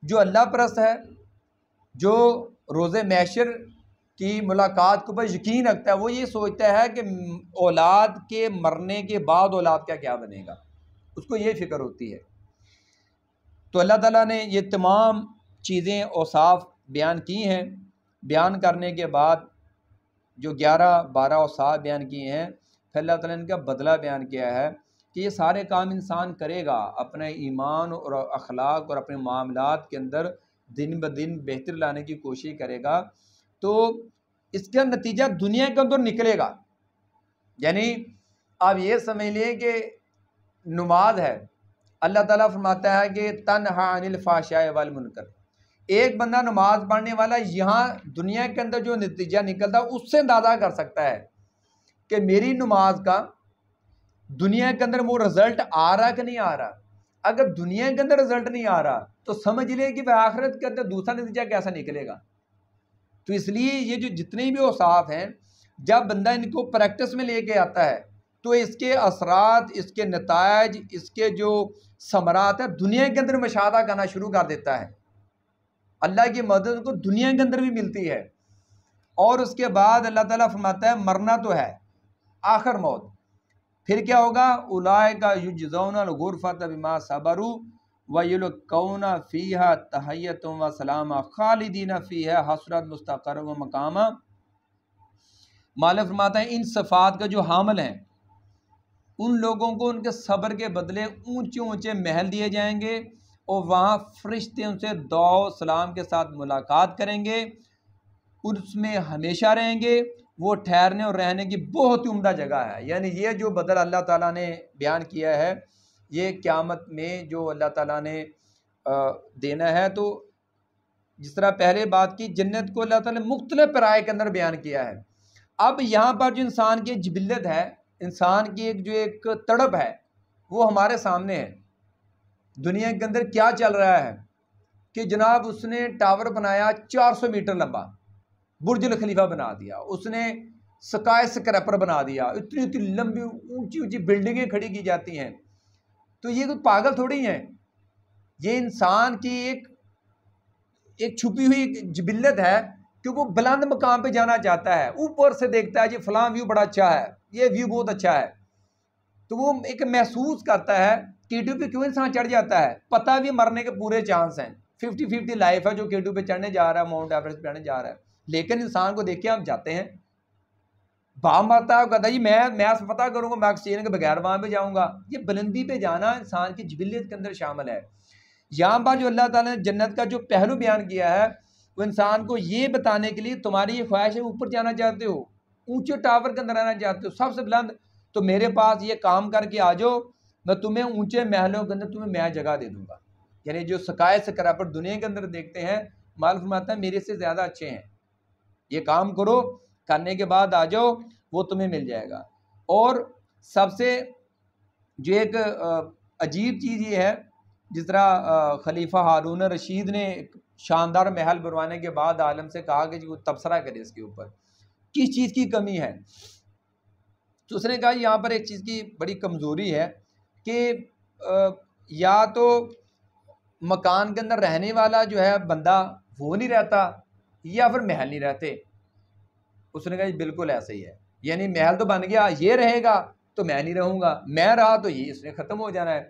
جو اللہ پرست ہے، جو روز محشر کی ملاقات کے اوپر یقین رکھتا ہے، وہ یہ سوچتا ہے کہ اولاد کے مرنے کے بعد اولاد کا کیا بنے گا، اس کو یہ فکر ہوتی ہے۔ تو اللہ تعالیٰ نے یہ تمام چیزیں اوصاف بیان کی ہیں، بیان کرنے کے بعد جو 11-12 اوصاف بیان کیے ہیں، پھر اللہ تعالیٰ نے ان کا بدلہ بیان کیا ہے کہ یہ سارے کام انسان کرے گا، اپنے ایمان اور اخلاق اور اپنے معاملات کے اندر دن بدن بہتر لانے کی کوشش کرے گا، تو اس کا نتیجہ دنیا کے اندر نکلے گا۔ یعنی آپ یہ سمجھ لیں کہ نماز ہے، اللہ تعالیٰ فرماتا ہے کہ تنہا عن الفحشاء والمنکر، ایک بندہ نماز پڑھنے والا یہاں دنیا کے اندر جو نتیجہ نکلتا ہے اس سے اندازہ کر سکتا ہے کہ میری نماز کا دنیا کے اندر وہ رزلٹ آ رہا کہ نہیں آ رہا۔ اگر دنیا کے اندر رزلٹ نہیں آ رہا تو سمجھ لے کہ وہ آخرت کے اندر دوسرا نتیجہ کیسا نکلے گا۔ تو اس لیے یہ جو جتنے بھی اوصاف ہیں، جب بندہ ان کو پریکٹس میں لے کے آتا ہے تو اس کے اثرات، اس کے نتائج، اس کے جو ثمرات ہیں دنیا کے اندر مشاہدہ کرنا شروع کر دیتا ہے۔ اللہ کی مدد کو دنیا کے اندر بھی ملتی ہے۔ اور اس کے بعد اللہ تعالیٰ فرماتا ہے مرنا تو ہے، آخر موت، پھر کیا ہوگا؟ اولئک یجزون الغرفۃ بما صبروا ویلقون فیہا تحیۃ و سلاما خالدین فیہا حسنت مستقرا و مقاما۔ مالک فرماتا ہے ان صفات کا جو حامل ہیں ان لوگوں کو ان کے صبر کے بدلے اونچے اونچے محل دیے جائیں گے، اور وہاں فرشتے ان سے دعا و سلام کے ساتھ ملاقات کریں گے، اس میں ہمیشہ رہیں گے، وہ ٹھہرنے اور رہنے کی بہت ہی عمدہ جگہ ہے۔ یعنی یہ جو بدل اللہ تعالیٰ نے بیان کیا ہے، یہ قیامت میں جو اللہ تعالیٰ نے دینا ہے، تو جس طرح پہلے بات کی جنت کو اللہ تعالیٰ نے مختلف پرائے کے اندر بیان کیا ہے، اب یہاں پر جو انسان کی جبلت ہے، انسان کی ایک تڑپ ہے، وہ ہمارے سامنے ہے۔ دنیا کے اندر کیا چل رہا ہے کہ جناب اس نے ٹاور بنایا 400 میٹر لمبا، برج الخلیفہ بنا دیا، اس نے سکائی سکریپر بنا دیا، اتنی اتنی لمبی اونچی اونچی بلڈنگیں کھڑی کی جاتی ہیں۔ تو یہ کوئی پاگل تھوڑی ہیں، یہ انسان کی ایک چھپی ہوئی جبلت ہے کہ وہ بلند مقام پہ جانا چاہتا ہے، اوپر سے دیکھتا ہے جی فلاں ویو بڑا اچھا ہے، یہ ویو بہت اچھا ہے، تو وہ ایک محسوس کرتا ہے۔ K2 پہ کیوں انسان چڑھ جاتا ہے؟ پتہ بھی مرنے کے پورے چانس ہیں، 50-50 لائف ہے جو K2 پہ چڑھنے جا رہا ہے، ماؤنٹ ایوریسٹ پہ چڑھنے جا رہا ہے، لیکن انسان کو دیکھیں ہم جاتے ہیں، بام آتا ہے کہتا ہے جی میں فتح کروں گا، میں آکسیجن کے بغیر وہاں پہ جاؤں گا۔ یہ بلندی پہ جانا انسان کی جبلیت کے اندر شامل ہے۔ یہاں پر جو اللہ تعالیٰ نے جنت کا جو پہلو بیان کیا ہے، وہ انسان کو یہ بتانے کے لیے تمہاری یہ خواہش ہے اوپر جانا چاہتے ہو، اونچے ٹاور کے اندر رہنا چاہتے ہو، سب سے بلند، تو میرے پاس یہ کام کر کے آ جاؤ، میں تمہیں اونچے محلوں کے اندر تمہیں میں جگہ دے دوں گا۔ یعنی جو سکائے سکریپر دنیا کے اندر دیکھتے ہیں، مالک فرماتا ہے میرے سے زیادہ اچھے ہیں، یہ کام کرو، کرنے کے بعد آ جاؤ، وہ تمہیں مل جائے گا۔ اور سب سے جو ایک عجیب چیز یہ ہے، جس طرح خلیفہ ہارون رشید نے ایک شاندار محل بنوانے کے بعد عالم سے کہا کہ وہ تبصرہ کرے اس کے اوپر کس چیز کی کمی ہے، تو اس نے کہا یہاں پر ایک چیز کی بڑی کمزوری ہے کہ یا تو مکان کے اندر رہنے والا جو ہے بندہ وہ نہیں رہتا، یا پھر محل نہیں رہتے۔ اس نے کہا جی بالکل ایسا ہی ہے، یعنی محل تو بن گیا، یہ رہے گا تو میں نہیں رہوں گا، میں رہا تو یہ اس نے ختم ہو جانا ہے۔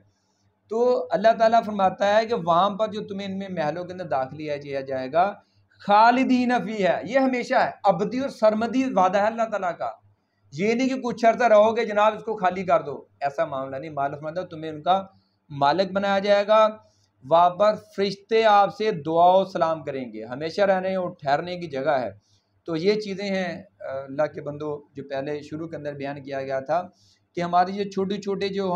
تو اللہ تعالیٰ فرماتا ہے کہ وہاں پر جو تمہیں ان میں محلوں کے اندر داخل کیا جائے گا، خالدین فی ہے، یہ ہمیشہ ہے، ابدی اور سرمدی وعدہ ہے اللہ تعالیٰ کا. یہ نہیں کہ کچھ عرصہ رہو گے جناب اس کو خالی کر دو، ایسا معاملہ نہیں. مالک فرماتا ہے تمہیں ان کا مالک بنایا جائے گا. وہاں پر فرشتے آپ سے دعا و سلام کریں گے، ہمیشہ رہنے اور ٹھہرنے کی جگہ ہے. تو یہ چیزیں ہیں اللہ کے بندو جو پہلے شروع کے اندر بیان کیا گیا تھا کہ ہماری یہ چھوٹی چھوٹی جو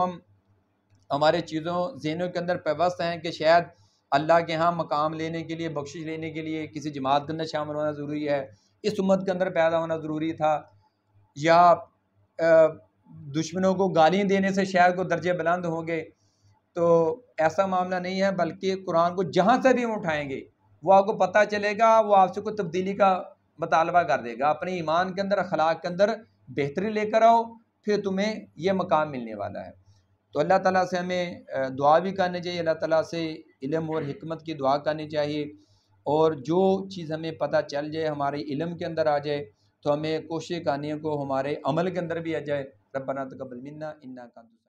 ہمارے چیزوں ذہنوں کے اندر پیوست ہیں کہ شاید اللہ کے ہاں مقام لینے کے لیے، بخشش لینے کے لیے کسی جماعت کے اندر شامل ہونا ضروری ہے، اس امت کے اندر پیدا ہونا ضروری تھا، یا دشمنوں کو گالیاں دینے سے شاید کو درجے بلند ہوں گے. تو ایسا معاملہ نہیں ہے، بلکہ قرآن کو جہاں سے بھی ہم اٹھائیں گے وہ آپ کو پتہ چلے گا، وہ آپ سے کوئی تبدیلی کا مطالبہ کر دے گا. اپنے ایمان کے اندر، اخلاق کے اندر بہتری لے کر آؤ، پھر تمہیں یہ مقام ملنے والا ہے. تو اللہ تعالیٰ سے ہمیں دعا بھی کرنی چاہیے، اللہ تعالیٰ سے علم اور حکمت کی دعا کرنی چاہیے، اور جو چیز ہمیں پتہ چل جائے، ہمارے علم کے اندر آ جائے، تو ہمیں کوشش کرنی ہے کو ہمارے عمل کے اندر بھی آ جائے. ربنا تقبل منا انک انت